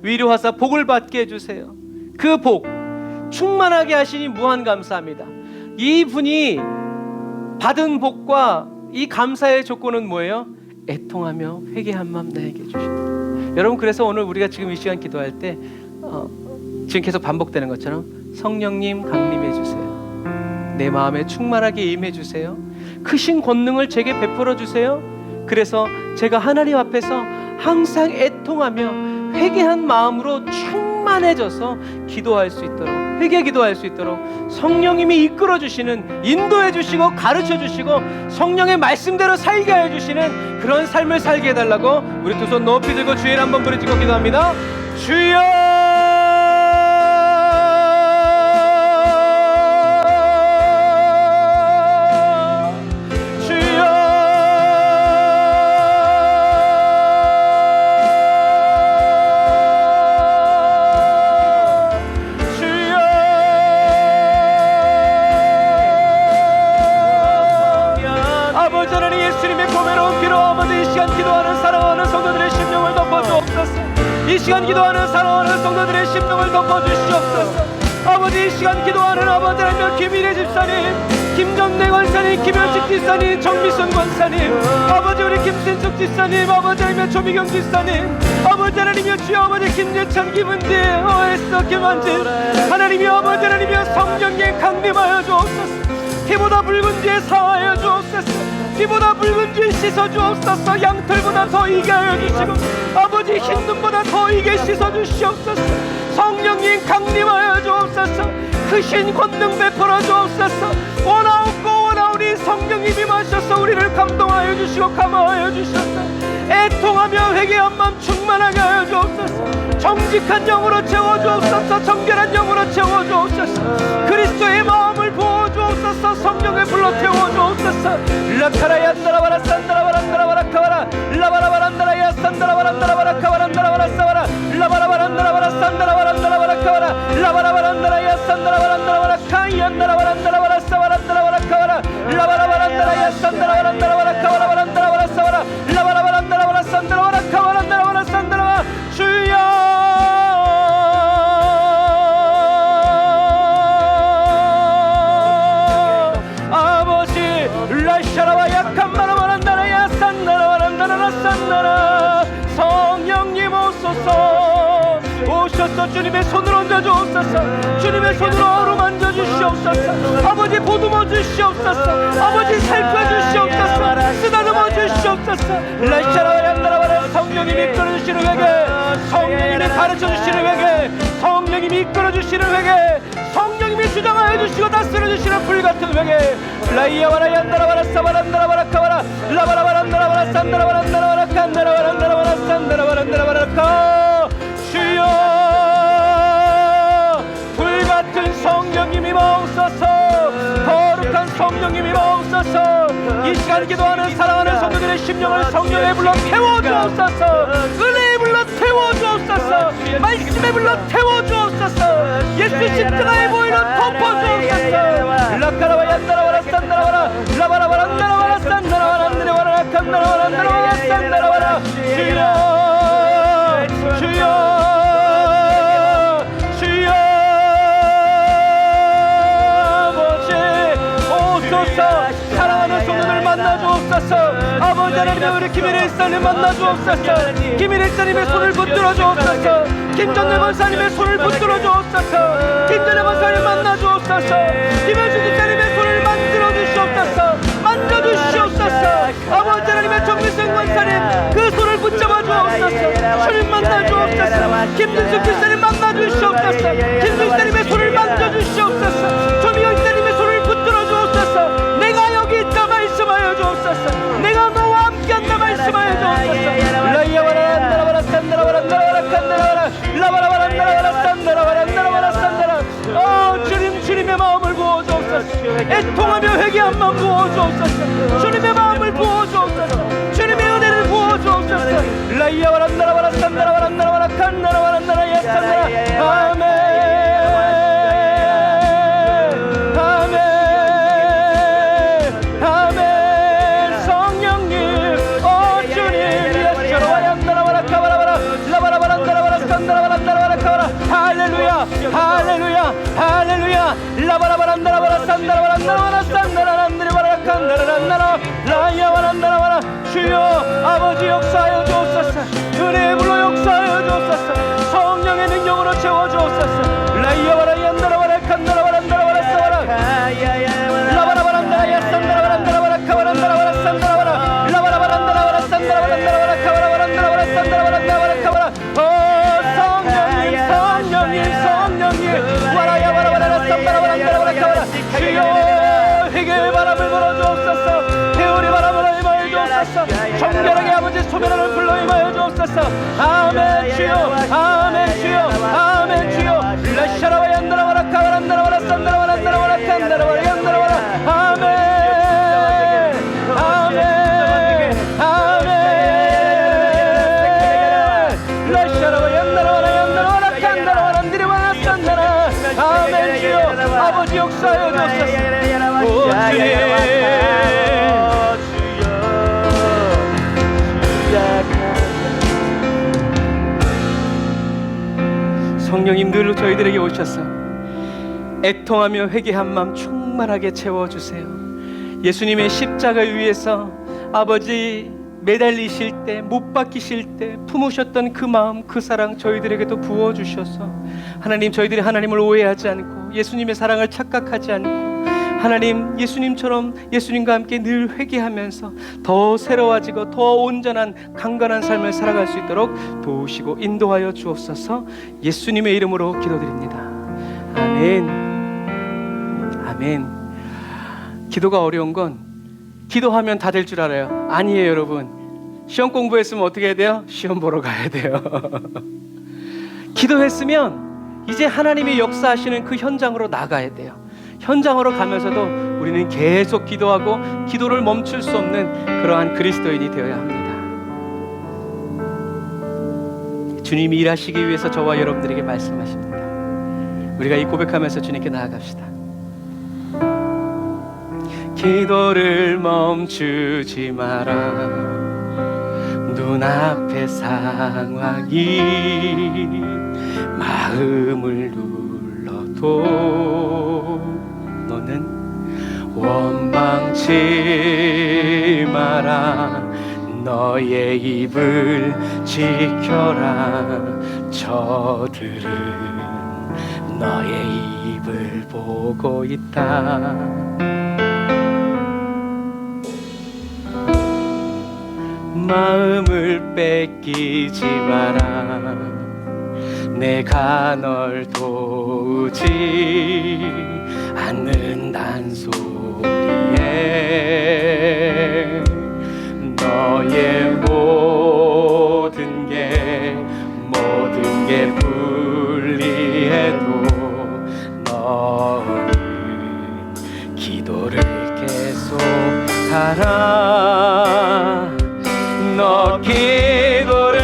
위로하사 복을 받게 해주세요. 그 복, 충만하게 하시니 무한 감사합니다. 이분이 받은 복과 이 감사의 조건은 뭐예요? 애통하며 회개한 마음 나에게 주십니다. 여러분, 그래서 오늘 우리가 지금 이 시간 기도할 때 지금 계속 반복되는 것처럼 성령님 강림해 주세요. 내 마음에 충만하게 임해 주세요. 크신 권능을 제게 베풀어 주세요. 그래서 제가 하나님 앞에서 항상 애통하며 회개한 마음으로 충만해져서 기도할 수 있도록, 회개 기도할 수 있도록 성령님이 이끌어 주시는, 인도해 주시고 가르쳐 주시고 성령의 말씀대로 살게 해 주시는 그런 삶을 살게 해달라고 우리 두 손 높이 들고 주의 이름 한번 부르짖고 기도합니다. 주여! 이 시간 기도하는 사랑하는 성도들의 심령을 덮어주시옵소서. 아버지, 이 시간 기도하는 아버지 하나님, 김일혜 집사님, 김정래 권사님, 김현식 집사님, 정미순 권사님, 아버지 우리 김신숙 집사님, 아버지 하나님 조미경 집사님, 아버지 하나님이여 주여, 아버지 김예찬, 김은지, 에스더, 김한진, 하나님이여 아버지 하나님이여 성령님 강림하여 주옵소서. 피보다 붉은 죄 사하여 주옵소서. 피보다 붉은 죄 씻어 주옵소서. 양털보다 더 이게 하여 주시고 아버지 흰눈보다 더 이게 씻어 주시옵소서. 성령님 강림하여 주옵소서. 크신 권능 베풀어 주옵소서. 원하옵고 원하오니 성령님이 마셔서 우리를 감동하여 주시고 감화하여 주셔서 애통하며 회개한 마음 충만하게 하여 주옵소서. 정직한 영으로 채워 주옵소서. 정결한 영으로 채워 주옵소서. 그리스도의 마음을 부어 주옵소서. 성령을 불러 태워 주옵소서. 라카라야 산다라바라 산다라바라 산다라바라 라바라바란다라야 산다라바란다라바라 카바란다라바라 사바라 라바라바란다라바라 산다라바란다라바라 카바라 라바라바란다라야 산다라바란다라바라 카이안다라바란다라바라 사바란다라바라 카바라 라바라바란다라야 산다라바란다라바라 카바라바란다라바라 사바라 라바라바란다라바라 산다라바라 카바란다라바라 산다라바라 주여 아버지 라샤라와 약한 마라바란다라야 산다라바란다라라 산다라 성령님 오셔서 주님의 손을 얹어 주옵소서. 주님의 손으로 어루만져 주시옵소서. 아버지 보듬어 주시옵소서. 아버지 살펴 주시옵소서. 쓰다듬어 주시옵소서. 라샤라와얀다라바라 성령님이 이끌어 주시는 회개, 성령님이 가르쳐 주시는 회개, 성령님이 이끌어 주시는 회개, 성령님이 주장하여 주시고 다스려 주시는 불같은 회개. 라이야와라얀다라바라 사바란다라바라 카바라 라바라바란다라바라 산다라바란다라바라 칸다라바란다라바라 산다라바란다라바라 카 주여 불같은 성령님이 마옵소서. 거룩한 성령님이 마옵소서. 이 시간 기도하는 사랑하는 성도들의 심령을 성령에 불러 태워주옵소서. 은혜에 불러 태워주옵소서. 말씀에 불러 태워주옵소서. 예수 십자가의 보혈로 덮어주옵소서. 라카라와 얀다라와라 산다라와라 라바라바란다라와라 산다라와란다라와라 칸다라와란다라와라 산다라와라 주여 주여 사랑하는 성도들 만나 주옵소서. 아버지 하나님 우리 김일혜 사님 만나 주옵소서. 김일혜 사님의 손을 붙들어 주옵소서. 김정래 권사님의 손을 붙들어 주옵소서. 김정래 권사님 만나 주옵소서. 김현수 집사님의 손을 만들어 주시옵소서. 만져 주시옵소서. 아버지 하나님의 정미승 권사님 그 손을 붙잡아 주옵소서. 주님 만나 주옵소서. 김준수 기사님 만나주시옵소서. 김준수님의 손을 만져주시옵소서. 주여 이사님의 손을 붙들어 주옵소서. 내가 여기 있다 말씀하여 주옵소서. 내가 너와 함께한다 말씀하여 주옵소서. 라이야와라 나라와라 산다라와라 나라와라 칸다라와라 라바라바라 나라와라 산다라와라 나라와라 산다라. 주님의 마음을 부어주옵소서. 애통하며 회개한 마음 부어주옵소서. 주님의 마음을 부어주옵소서. 주님의 은혜를 부어주옵소서. 라이야와라 나라와라 산다라와라 나라와라 칸다라와라 나라야 산다라. 아멘. 할렐루야 할렐루야 라바라바란다라바라 산다라바란다라바라 산다라란다라바라 칸다라란다라 라야와란다라바라. 주여 아버지 역사하여 주옵소서. 은혜의 불로 역사하여 주옵소서. 성령의 능력으로 채워주옵소서. 라야와라 얀다라바라 칸다라바란다라바라 사와라 라바라바란다라야 산다라바란다라바라 카바란다라바라 산다라바라 라바라바란다라바라 산다라바란다라바라 카바라바란다라바라 산다라바란다라바라 카바라. 성령님 와라야 와라와라 쌈바라바란다라바라 카바라. 주여 회개의 바람을 불어주옵소서. 회오리 바람을 임하여 주옵소서. 정결하게 아버지 소멸하는 불로 임하여 주옵소서. 아멘 주여 아멘 주여 아멘 주여. 라샤라와 얀다라바라 카바란다라바라 쌈다라바란다라바라 칸다라바라 얀다라바라. 아멘 아멘 아멘. 라샤라와 얀다라바라 얀다라바라 칸다라바라 니리바라 산다라. 아멘 주여 아버지 역사하여 주옵소서. 오 성령님 늘 저희들에게 오셔서 애통하며 회개한 마음 충만하게 채워주세요. 예수님의 십자가 위에서 아버지 매달리실 때, 못 박히실 때 품으셨던 그 마음, 그 사랑 저희들에게도 부어주셔서 하나님, 저희들이 하나님을 오해하지 않고 예수님의 사랑을 착각하지 않고 하나님, 예수님처럼 예수님과 함께 늘 회개하면서 더 새로워지고 더 온전한 강건한 삶을 살아갈 수 있도록 도우시고 인도하여 주옵소서. 예수님의 이름으로 기도드립니다. 아멘 아멘. 기도가 어려운 건 기도하면 다 될 줄 알아요. 아니에요 여러분. 시험 공부했으면 어떻게 해야 돼요? 시험 보러 가야 돼요. 기도했으면 이제 하나님이 역사하시는 그 현장으로 나가야 돼요. 현장으로 가면서도 우리는 계속 기도하고 기도를 멈출 수 없는 그러한 그리스도인이 되어야 합니다. 주님이 일하시기 위해서 저와 여러분들에게 말씀하십니다. 우리가 이 고백하면서 주님께 나아갑시다. 기도를 멈추지 마라. 눈앞의 상황이 마음을 눌러도 너는 원망치 마라. 너의 입을 지켜라. 저들은 너의 입을 보고 있다. 마음을 뺏기지 마라. 내가 널 도우지 않는단 소리에 너의 모든 게 불리해도 너는 기도를 계속하라. 너 기도를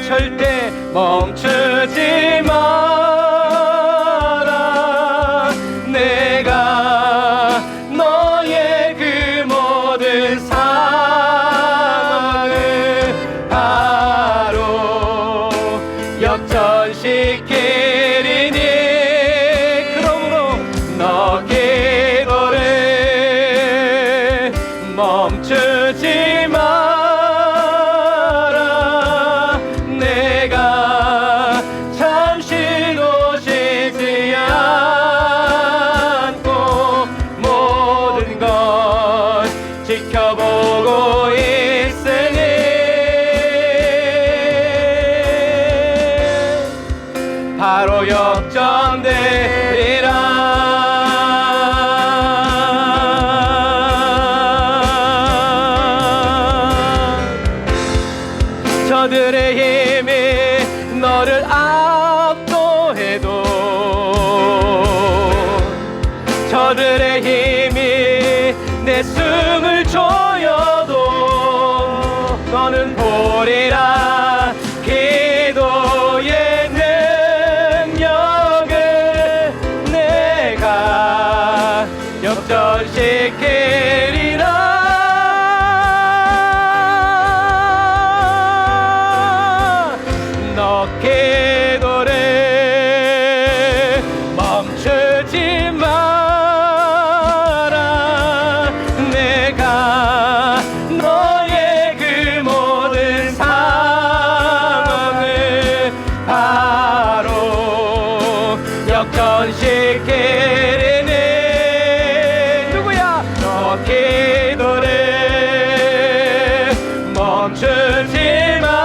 절대 멈추지 마라. 내가 너의 그 모든 상황을 바로 역전시키리니. 그러므로 너 기도를 멈추지 마. 바로 역전되리라. 저들의 힘이 너를 압도해도, 저들의 힘이 내 숨을 조여도 너는 보리라. 기도의 능력을 내가 역전시키리라. 너 기도를 멈추지 마라. 내가 너의 그 모든 상황을 바로 역전시키리니. 누구야? 너 기도를 멈추지 마라.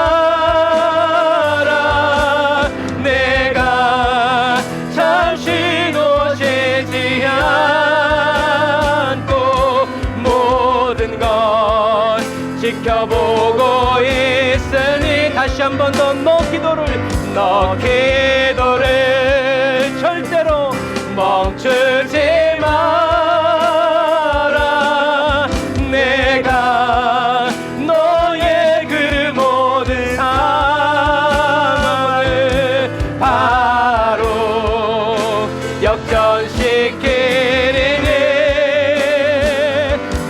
내가 잠시 놓치지 않고 모든 것 지켜보고 있으니. 다시 한 번 더 너 기도를 절대로 멈추지 마라. 내가 너의 그 모든 상황을 바로 역전시키리니.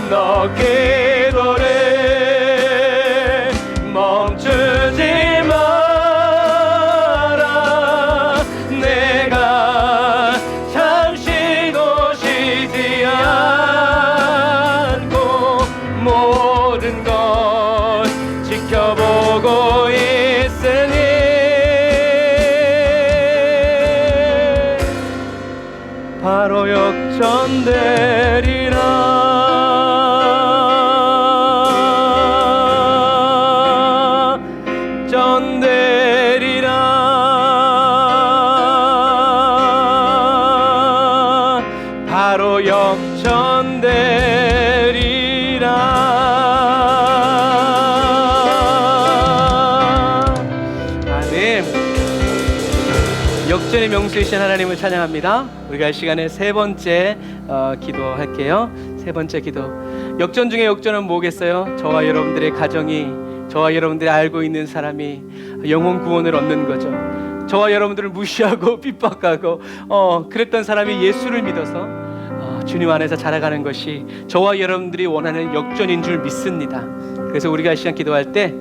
너 기도를 멈추지 마라. 내가 잠시 놓치지 않고 모든 것 지켜보고 있으니. 바로 역전되리라. 전되리라. 바로 역전되리라. 아멘. 역전의 명수이신 하나님을 찬양합니다. 우리가 이 시간에 세 번째 기도할게요. 세 번째 기도. 역전 중에 역전은 뭐겠어요? 저와 여러분들의 가정이, 저와 여러분들이 알고 있는 사람이 영혼 구원을 얻는 거죠. 저와 여러분들을 무시하고 핍박하고 그랬던 사람이 예수를 믿어서 주님 안에서 자라가는 것이 저와 여러분들이 원하는 역전인 줄 믿습니다. 그래서 우리가 이 시간 기도할 때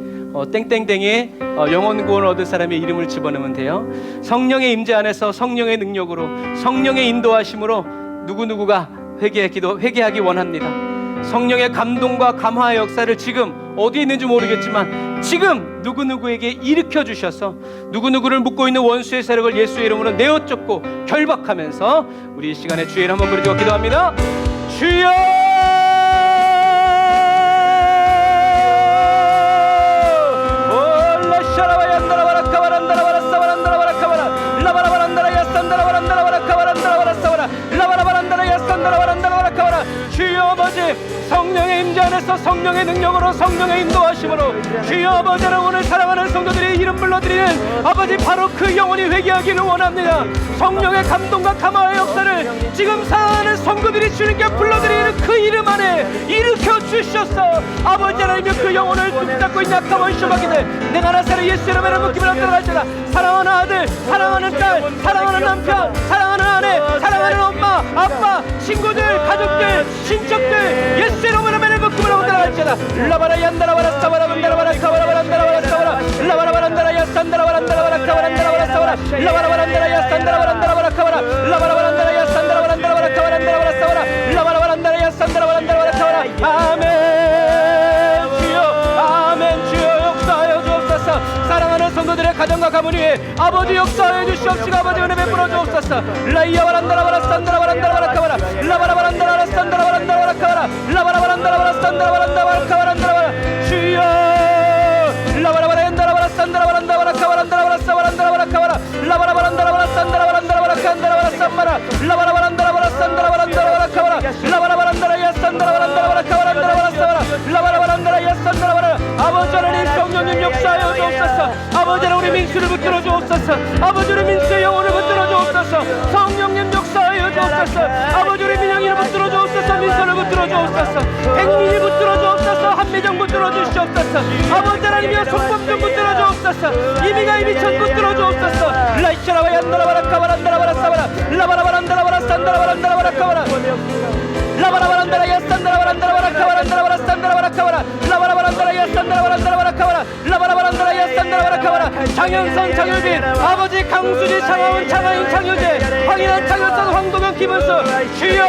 땡땡땡에 영혼 구원을 얻을 사람의 이름을 집어넣으면 돼요. 성령의 임재 안에서 성령의 능력으로, 성령의 인도하심으로 누구누구가 회개하기 원합니다. 성령의 감동과 감화의 역사를 지금 어디에 있는지 모르겠지만 지금 누구누구에게 일으켜 주셔서 누구누구를 묶고 있는 원수의 세력을 예수의 이름으로 내어쫓고 결박하면서 우리 이 시간에 주의 이름 한번 부르짖고 기도합니다. 주여! 주여 아버지, 성령의 임재 안에서 성령의 능력으로, 성령의 인도하심으로 주여 아버지를 오늘 사랑하는 성도들이 이름 불러드리는 아버지 바로 그 영혼이 회개하기를 원합니다. 성령의 감동과 감화의 역사를 지금 사랑하는 성도들이 주님께 불러드리는 그 이름 안에 일으켜 주셔서 아버지 하나님의 그 영혼을 붙잡고 있는 약한 원수마귀들 내가 나사렛 예수 이름으로 묶임을 얻어갈지라. 사랑하는 아들, 사랑하는 딸, 사랑하는 남편, 사랑하는 아내, 사랑하는 엄마, 아빠, 친구들, 가족들, 친척들 예수 이름으로 묶임을 얻어갈지라. 라바라 얀다라바라 사바라 반다라바라 사바라 바란다라바라 사바라 라바라 바란다라 야산다라 바란다라바라 카바란다라바라 사바라 라바라 바란다라 야산다라 바란다라바라 카바라 라바라 바란다라 야산다라 바란다라바라 카바란다라바라 사바라 라바라 바란다라 야산다라 바란다라바라 카바라. 아멘. 주여, 아멘. 주여 역사하여 주옵소서. 사랑하는 성도들의 가정과 가문 위에 아버지 역사하여 주시옵시고 아버지 은혜 베풀어 주옵소서. 라이야 바란다라바라 산다라 바란다라바라 카바라 라바라 바란다라바라 산다라 바란다라바라 카바라 라바라 바란다라바라 산다라 바란다라바라 카바란다라바라. 주여 라바라 바란다라바라 산다라 바란다라바라 카바란다라바라 사바란다라바라 카바라 라바라 바란다라바라 산다라 아버지 하나님 성령님 역사하여 주옵소서. 아버지 하나님 우리 민수를 붙들어 주옵소서. 아버지 우리 민수의 영혼을 붙들어 주옵소서. 성령님 역사하여 주옵소서. 아버지 우리 민영이를 붙들어 주옵소서. 민서를 붙들어 주옵소서. 백민이 붙들어 주옵소서. 한미정 붙들어 주시옵소서. 아버지 하나님이여 손범좀 붙들어 주옵소서. 이미가 이미천 붙들어 주옵소서. 라이샤라바 얀다라바라 카바란다라바라 사바라 라바라바란다라바라 산다라바란다라바라 카바라 라바라바란다라 야산다라바란다라바라 카바란다라바라 산다라바라 카바라 라바라바란다라 야산다라바란다라바라 카바라 라바라바란다라 야산다라바라 카바라 장현선 장효빈 아버지 강수지 장하은 장하인 장효재 황인한 장현선 황도경 김은수 주여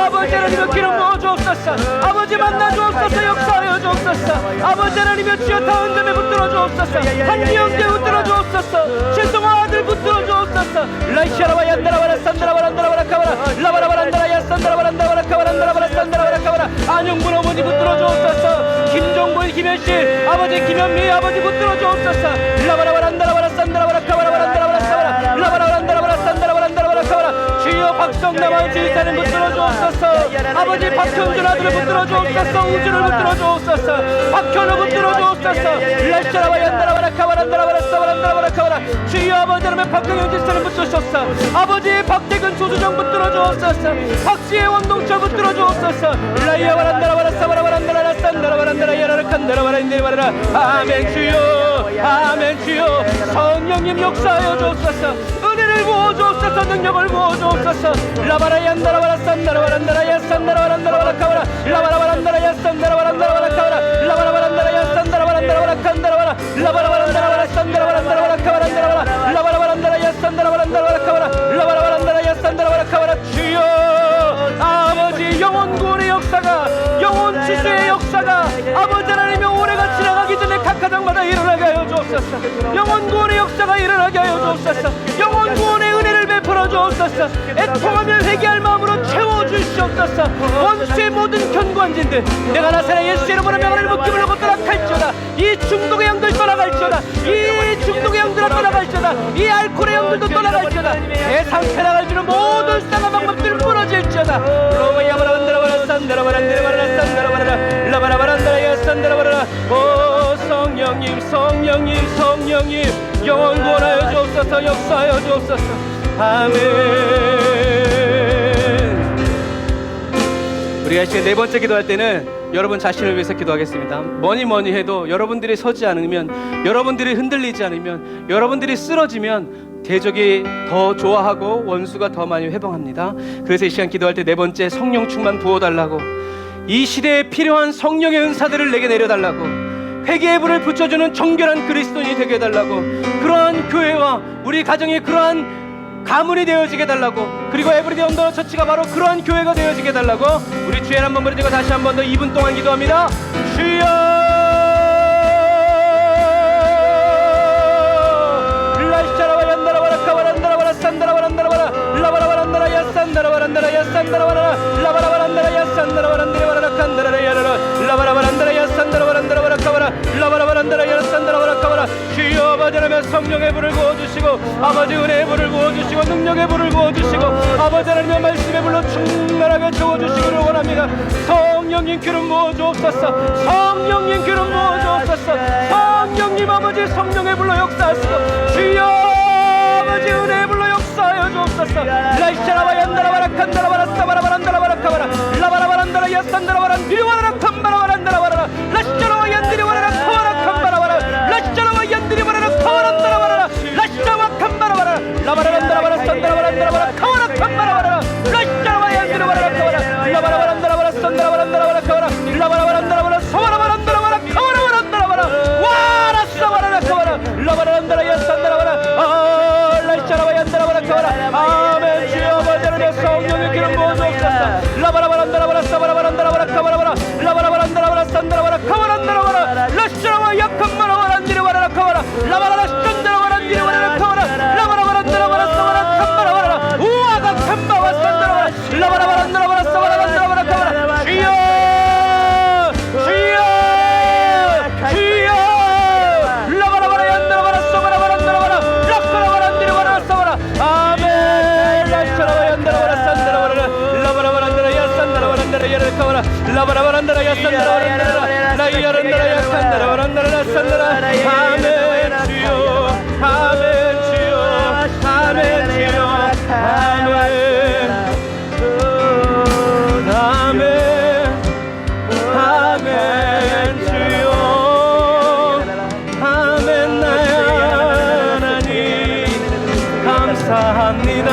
아버지 하나님의 기름 부어 주옵소서. 아버지 만나 주옵소서. 역사하여 주옵소서. 아버지 하나님의 주여 다은점에 붙들어 주옵소서. 한지영대 붙들어 주옵소서. 최성화 아들 붙들어 주옵소서. 라이샤라바 얀다라바라 산다라바란다라바라 카바라 라바라바란다라 야산다라바란다라바라 카바란다라바라 산다라바라 카바라 안용군 어머니 붙들어 주옵소서. 김종곤 김현실 아버지 김현미 아버지 붙들어 주옵소서. 라바라바란다라바라 산다라바라 카바라바란다라바라 사바라 라바라바란다라바라 산다라바란다라바라 카바라 주여 박성남한 지휘사는 붙들어 주옵소서. 아버지 박현준 아들을 붙들어 주옵소서. 우주를 붙들어 주옵소서. 박현우 붙들어 주옵소서. 라샤라바 얀다라바라 카바란다라바라 사바란다라바라 카바라 주여 아버지 하나님 박경현 지사는 붙으셨어. 아버지 박대근 조수정 붙들어 주옵소서. 박지혜 원동철 붙들어 주옵소서. 라이아바란다라바라 사바라바란다라라 산다라바란다라 야라라칸다라바라 인데바라라 아멘 주여 아멘 주여 성령님 역사하여 주옵소서. 은혜를 부어 주옵소서. 능력을 부어 주옵소서. 라바라 얀다라바라 산다라바란다라 야산다라바란다라바라 카바라 라바라바란다라 야산다라바란다라바라 카바라 라바라바란다라 야산다라바란다라바라 칸다라바라 라바라바란다라바라 산다라바란다라바라 카바란다라바라 라바라바란다라 야산다라바란다라바라 카바라 라바라바란다라 야산다라바라 카바라 주여 아버지 영혼 구원의 역사가 영혼 치수의 역사가 아버지 하나님의 올해가 지나가기 전에 각 가정마다 일어나게 하여 주옵소서. 영혼 구원의 역사가 일어나게 하여 주옵소서. 영혼 구원의 은혜를 베풀어 주옵소서. 애통하며 회개할 마음으로 채워주시옵소서. 원수의 모든 견고한진들 내가 나사렛 예수 이름으로 명하를 묶임을 놓고 떠나갈지어다. 이 중독의 영들 떠나갈지어다. 이 중독의 영들아 떠나갈지어다. 이 알코올의 영들도 떠나갈지어다. 세상 패나갈 주는 모든 싸가 방법들을 끊어질지어다. 로마야바라반다라바라 산다라바란다라바라 산다라바라 라바라바란다라 야산다라바라 오 성령님 성령님 성령님 영원 구원하여 주옵소서. 역사하여 주옵소서. 아멘. 우리가 이제 네 번째 기도할 때는 여러분 자신을 위해서 기도하겠습니다. 뭐니 해도 여러분들이 서지 않으면 여러분들이 흔들리지 않으면 여러분들이 쓰러지면 대적이 더 좋아하고 원수가 더 많이 회방합니다. 그래서 이 시간 기도할 때 네 번째 성령 충만 부어달라고 이 시대에 필요한 성령의 은사들을 내게 내려달라고 회개의 불을 붙여주는 정결한 그리스도인이 되게 해달라고 그러한 교회와 우리 가정에 그러한 가문이 되어지게 해달라고 그리고 에브리데이 언더 처치가 바로 그러한 교회가 되어지게 해달라고 우리 주에 한번 부르짖고 다시 한 번 더 2분 동안 기도합니다. 주여 라이샤라바 얀다라바라 카바란다라바라 산다라바란다라바라 라바라바란다라 야산다라바란다라 야산다라바라 라바라바란다라 야산다라바란다라바라 칸다라라 야라라 라바라바란다라 야산다라바란다라바라 카바라 라바라바란다라 야산다라바라 카바라 주여 아버지 하나님 성령의 불을 부어주시고 아버지 은혜의 불을 부어주시고 능력의 불을 부어주시고 아버지 하나님의 말씀의 불로 충만하게 채워주시기를 원합니다. 성령님 기름 부어주옵소서. 성령님 기름 부어주옵소서. 성령님 아버지 성령의 불로 역사하시고 주여 아버지 은혜의 불로 역사하여 주옵소서. 라이샤라바 얀다라바라 칸다라바라 사바라바란다라바라 카바라 라바라바란다라 야산다라바란 디리와라라 칸바라바란다라바라 라시자라와 얀디리와라라 카바라 칸바라바라 라시자라와 얀디리와라라 카바란다라바라 라시자와 칸바라바라 라바라란다라바라 산다라바란다라바라 카바라 칸바라바라 라시자라와 얀디리와라라 카바라 라바라바란다라바라 산다라바란다라바라 카바라 라바라바란다라바라 사바라바란다라바라 카바라바란다라바라 와라 사바라라 카바라 라바라란다라 야산다라바라 라시자라와 얀다라바라 카바라 아멘. 주여 아버지 하나님 성령의 기름 부어주옵소서. 라바라바란다라바라 사바라바란다라바라 카바라바라 라바라바란다라바라 산다라바라 카바란다라바라 라시자라와 약한마라바란디리와라라 카바라 라바라라 시전다라바란디리와라라 카바라 라바라바란다라바라 사바라 칸바라바라 우와가 칸바와 산다라바라 라바라바란다라바라 사바라바란다라바라 카바라 주여 주여 주여 라바라바라 얀다라바라 사바라바란다라바라 라카라바란디리와라라 사바라 아멘. 라시자라와 얀다라바라 산다라바라 라바라바란다라 야산다라바란다라 야라라 카바라 라바라바란다라 야산다라바란다라 라이야란다라 야산다라바란다라 살라라. 아멘 주여, 아멘 주여, 아멘 주여, 아멘, 아멘, 아멘 주여, 아멘 나의 하나님 감사합니다,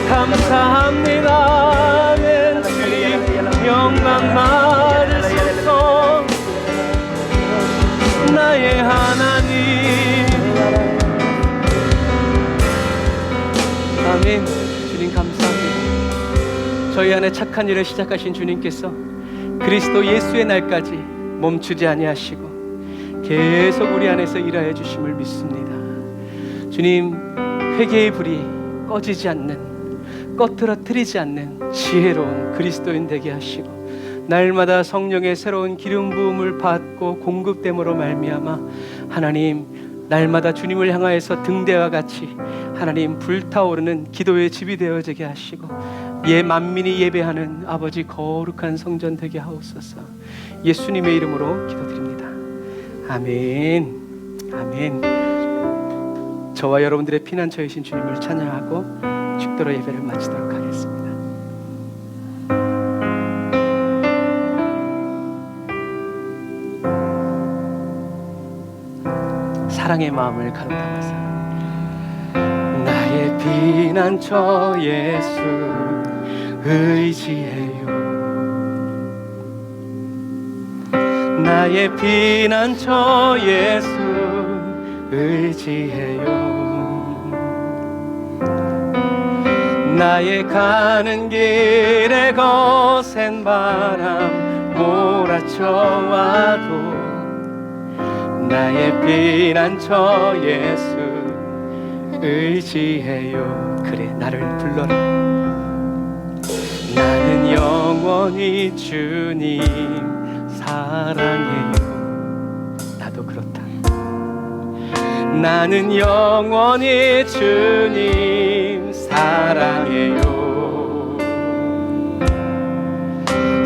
감사합니다. 아멘 주님 영광 받으소서. 나의 하나님. 아멘. 주님 감사합니다. 저희 안에 착한 일을 시작하신 주님께서 그리스도 예수의 날까지 멈추지 아니하시고 계속 우리 안에서 일하여 주심을 믿습니다. 주님, 회개의 불이 꺼지지 않는, 꺼트러뜨리지 않는 지혜로운 그리스도인 되게 하시고 날마다 성령의 새로운 기름 부음을 받고 공급됨으로 말미암아 하나님, 날마다 주님을 향하여서 등대와 같이 하나님 불타오르는 기도의 집이 되어지게 하시고 만민이 예배하는 아버지 거룩한 성전 되게 하옵소서. 예수님의 이름으로 기도드립니다. 아멘. 아멘. 저와 여러분들의 피난처이신 주님을 찬양하고 축도로 예배를 마치도록 하겠습니다. 사랑의 마음을 가로담아서 나의 피난처 예수 의지해요. 나의 피난처 예수 의지해요. 나의 가는 길에 거센 바람 몰아쳐와도 나의 피난처 예수 의지해요. 그래, 나를 불러라. 나는 영원히 주님 사랑해요. 나도 그렇다. 나는 영원히 주님 사랑해요.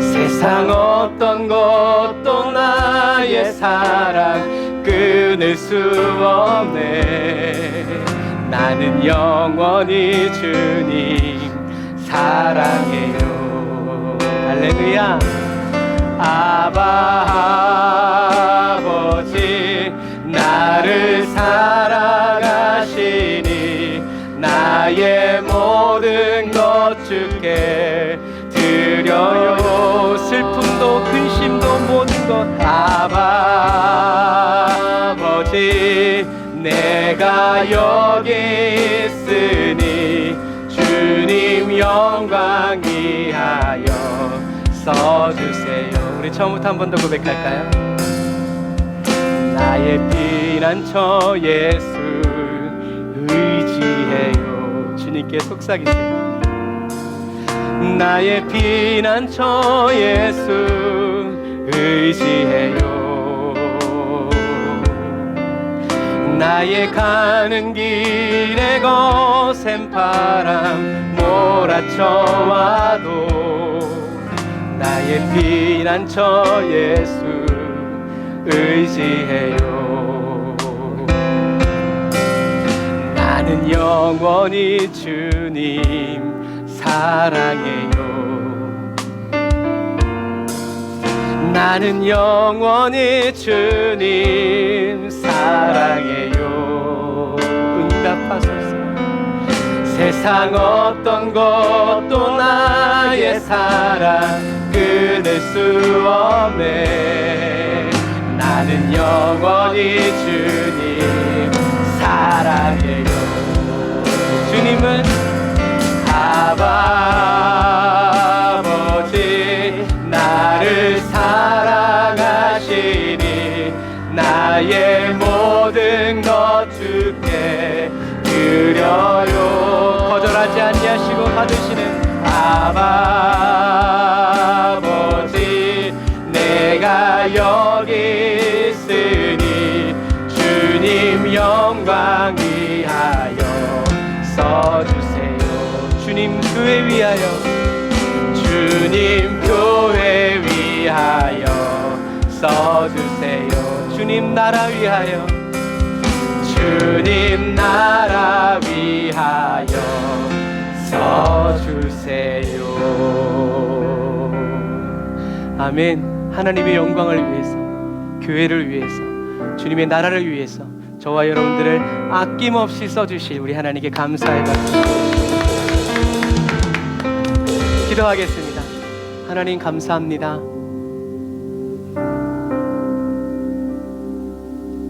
세상 어떤 것도 나의 사랑 끊을 수 없네. 나는 영원히 주님 사랑해요. 할렐루야. 아바 아버지 나를 사랑하시니 나의 모든 것 주께 드려요. 슬픔도 근심도 모든 것 아바 아버지 내가 여기 있으니 주님 영광 위하여 써주세요. 우리 처음부터 한 번 더 고백할까요? 나의 피난처 예수 의지해요. 주님께 속삭이세요. 나의 피난처 예수 의지해요. 나의 가는 길에 거센 바람 몰아쳐와도 나의 피난처 예수 의지해요. 나는 영원히 주님 사랑해요. 나는 영원히 주님 사랑해요. 응답하소서. 세상 어떤 것도 나의 사랑 끊을 수 없네. 나는 영원히 주님 사랑해요. 주님은 아버지 나를 사랑하시니 나의 모든 것 주께 드려요. 거절하지 아니하시고 받으시는 아버지 내가 여기 있으니 주님 영광 위하여 써주세요. 주님 교회 위하여 주님 교회 위하여 써주세요. 주님 나라 위하여, 주님 나라 위하여 써주세요. 아멘. 하나님의 영광을 위해서, 교회를 위해서, 주님의 나라를 위해서 저와 여러분들을 아낌없이 써주실 우리 하나님께 감사의 박수 기도하겠습니다. 하나님 감사합니다.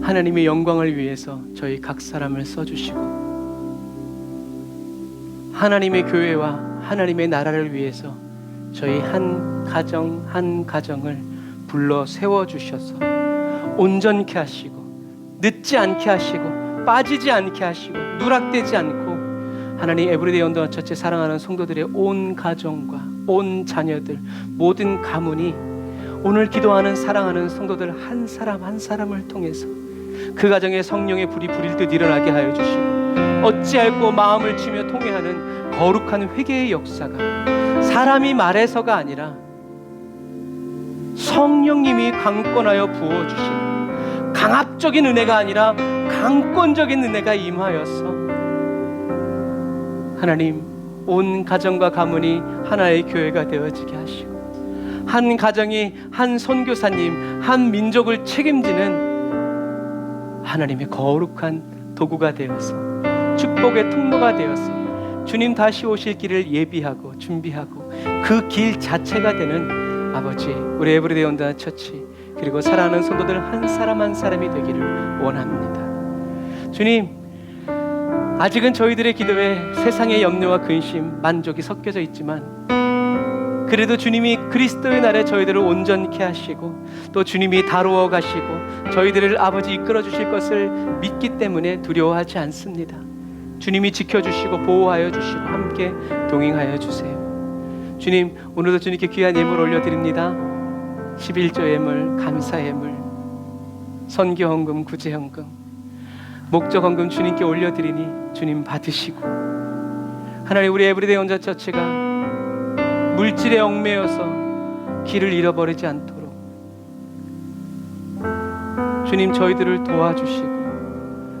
하나님의 영광을 위해서 저희 각 사람을 써주시고, 하나님의 교회와 하나님의 나라를 위해서 저희 한 가정 한 가정을 불러 세워주셔서 온전케 하시고, 늦지 않게 하시고, 빠지지 않게 하시고, 누락되지 않고, 하나님 에브리데이 언더 처치 사랑하는 성도들의 온 가정과 온 자녀들, 모든 가문이 오늘 기도하는 사랑하는 성도들 한 사람 한 사람을 통해서 그 가정에 성령의 불이 부릴 듯 일어나게 하여 주시고, 어찌할꼬 마음을 치며 통회하는 거룩한 회개의 역사가 사람이 말해서가 아니라 성령님이 강권하여 부어주시는 강압적인 은혜가 아니라 강권적인 은혜가 임하여서 하나님 온 가정과 가문이 하나의 교회가 되어지게 하시고, 한 가정이 한 선교사님, 한 민족을 책임지는 하나님의 거룩한 도구가 되어서 축복의 통로가 되어서 주님 다시 오실 길을 예비하고 준비하고 그 길 자체가 되는 아버지, 우리 에브리데이 온더 처치 그리고 사랑하는 성도들 한 사람 한 사람이 되기를 원합니다. 주님, 아직은 저희들의 기도에 세상의 염려와 근심, 만족이 섞여져 있지만 그래도 주님이 그리스도의 날에 저희들을 온전케 하시고 또 주님이 다루어 가시고 저희들을 아버지 이끌어 주실 것을 믿기 때문에 두려워하지 않습니다. 주님이 지켜주시고 보호하여 주시고 함께 동행하여 주세요. 주님, 오늘도 주님께 귀한 예물 올려드립니다. 11조 예물, 감사 예물, 선교 헌금, 구제 헌금, 목적 헌금 주님께 올려드리니 주님 받으시고, 하나님 우리 에브리데이 온더 처치가 물질에 얽매여서 길을 잃어버리지 않도록 주님 저희들을 도와주시고,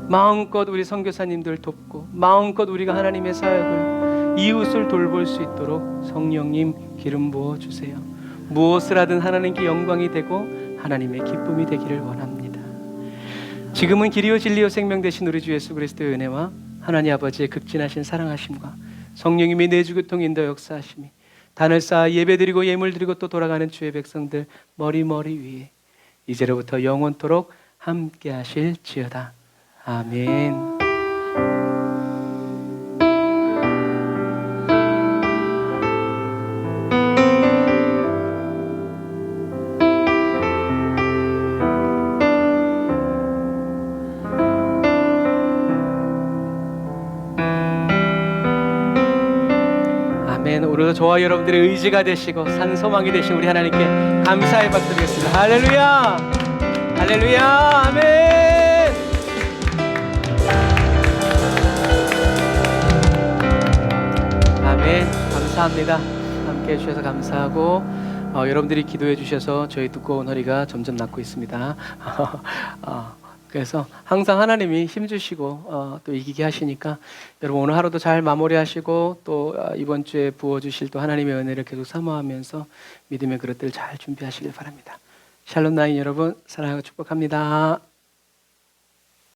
마음껏 우리 선교사님들 돕고 마음껏 우리가 하나님의 사역을 이웃을 돌볼 수 있도록 성령님 기름 부어주세요. 무엇을 하든 하나님께 영광이 되고 하나님의 기쁨이 되기를 원합니다. 지금은 길이요 진리요 생명 되신 우리 주 예수 그리스도의 은혜와 하나님 아버지의 극진하신 사랑하심과 성령님의 내주교통 인도 역사하심이 단을 쌓아 예배드리고 예물드리고 또 돌아가는 주의 백성들 머리 위에 이제로부터 영원토록 함께 하실지어다. 아멘. 오늘도 저와 여러분들의 의지가 되시고 산소망이 되신 우리 하나님께 감사의 박수 드리겠습니다. 할렐루야, 할렐루야, 아멘. 아멘. 감사합니다. 함께 해주셔서 감사하고 여러분들이 기도해 주셔서 저희 두꺼운 허리가 점점 낫고 있습니다. 그래서 항상 하나님이 힘주시고 또 이기게 하시니까 여러분 오늘 하루도 잘 마무리하시고 또 이번 주에 부어주실 또 하나님의 은혜를 계속 사모하면서 믿음의 그릇들 잘 준비하시길 바랍니다. 샬롬 나인 여러분 사랑하고 축복합니다.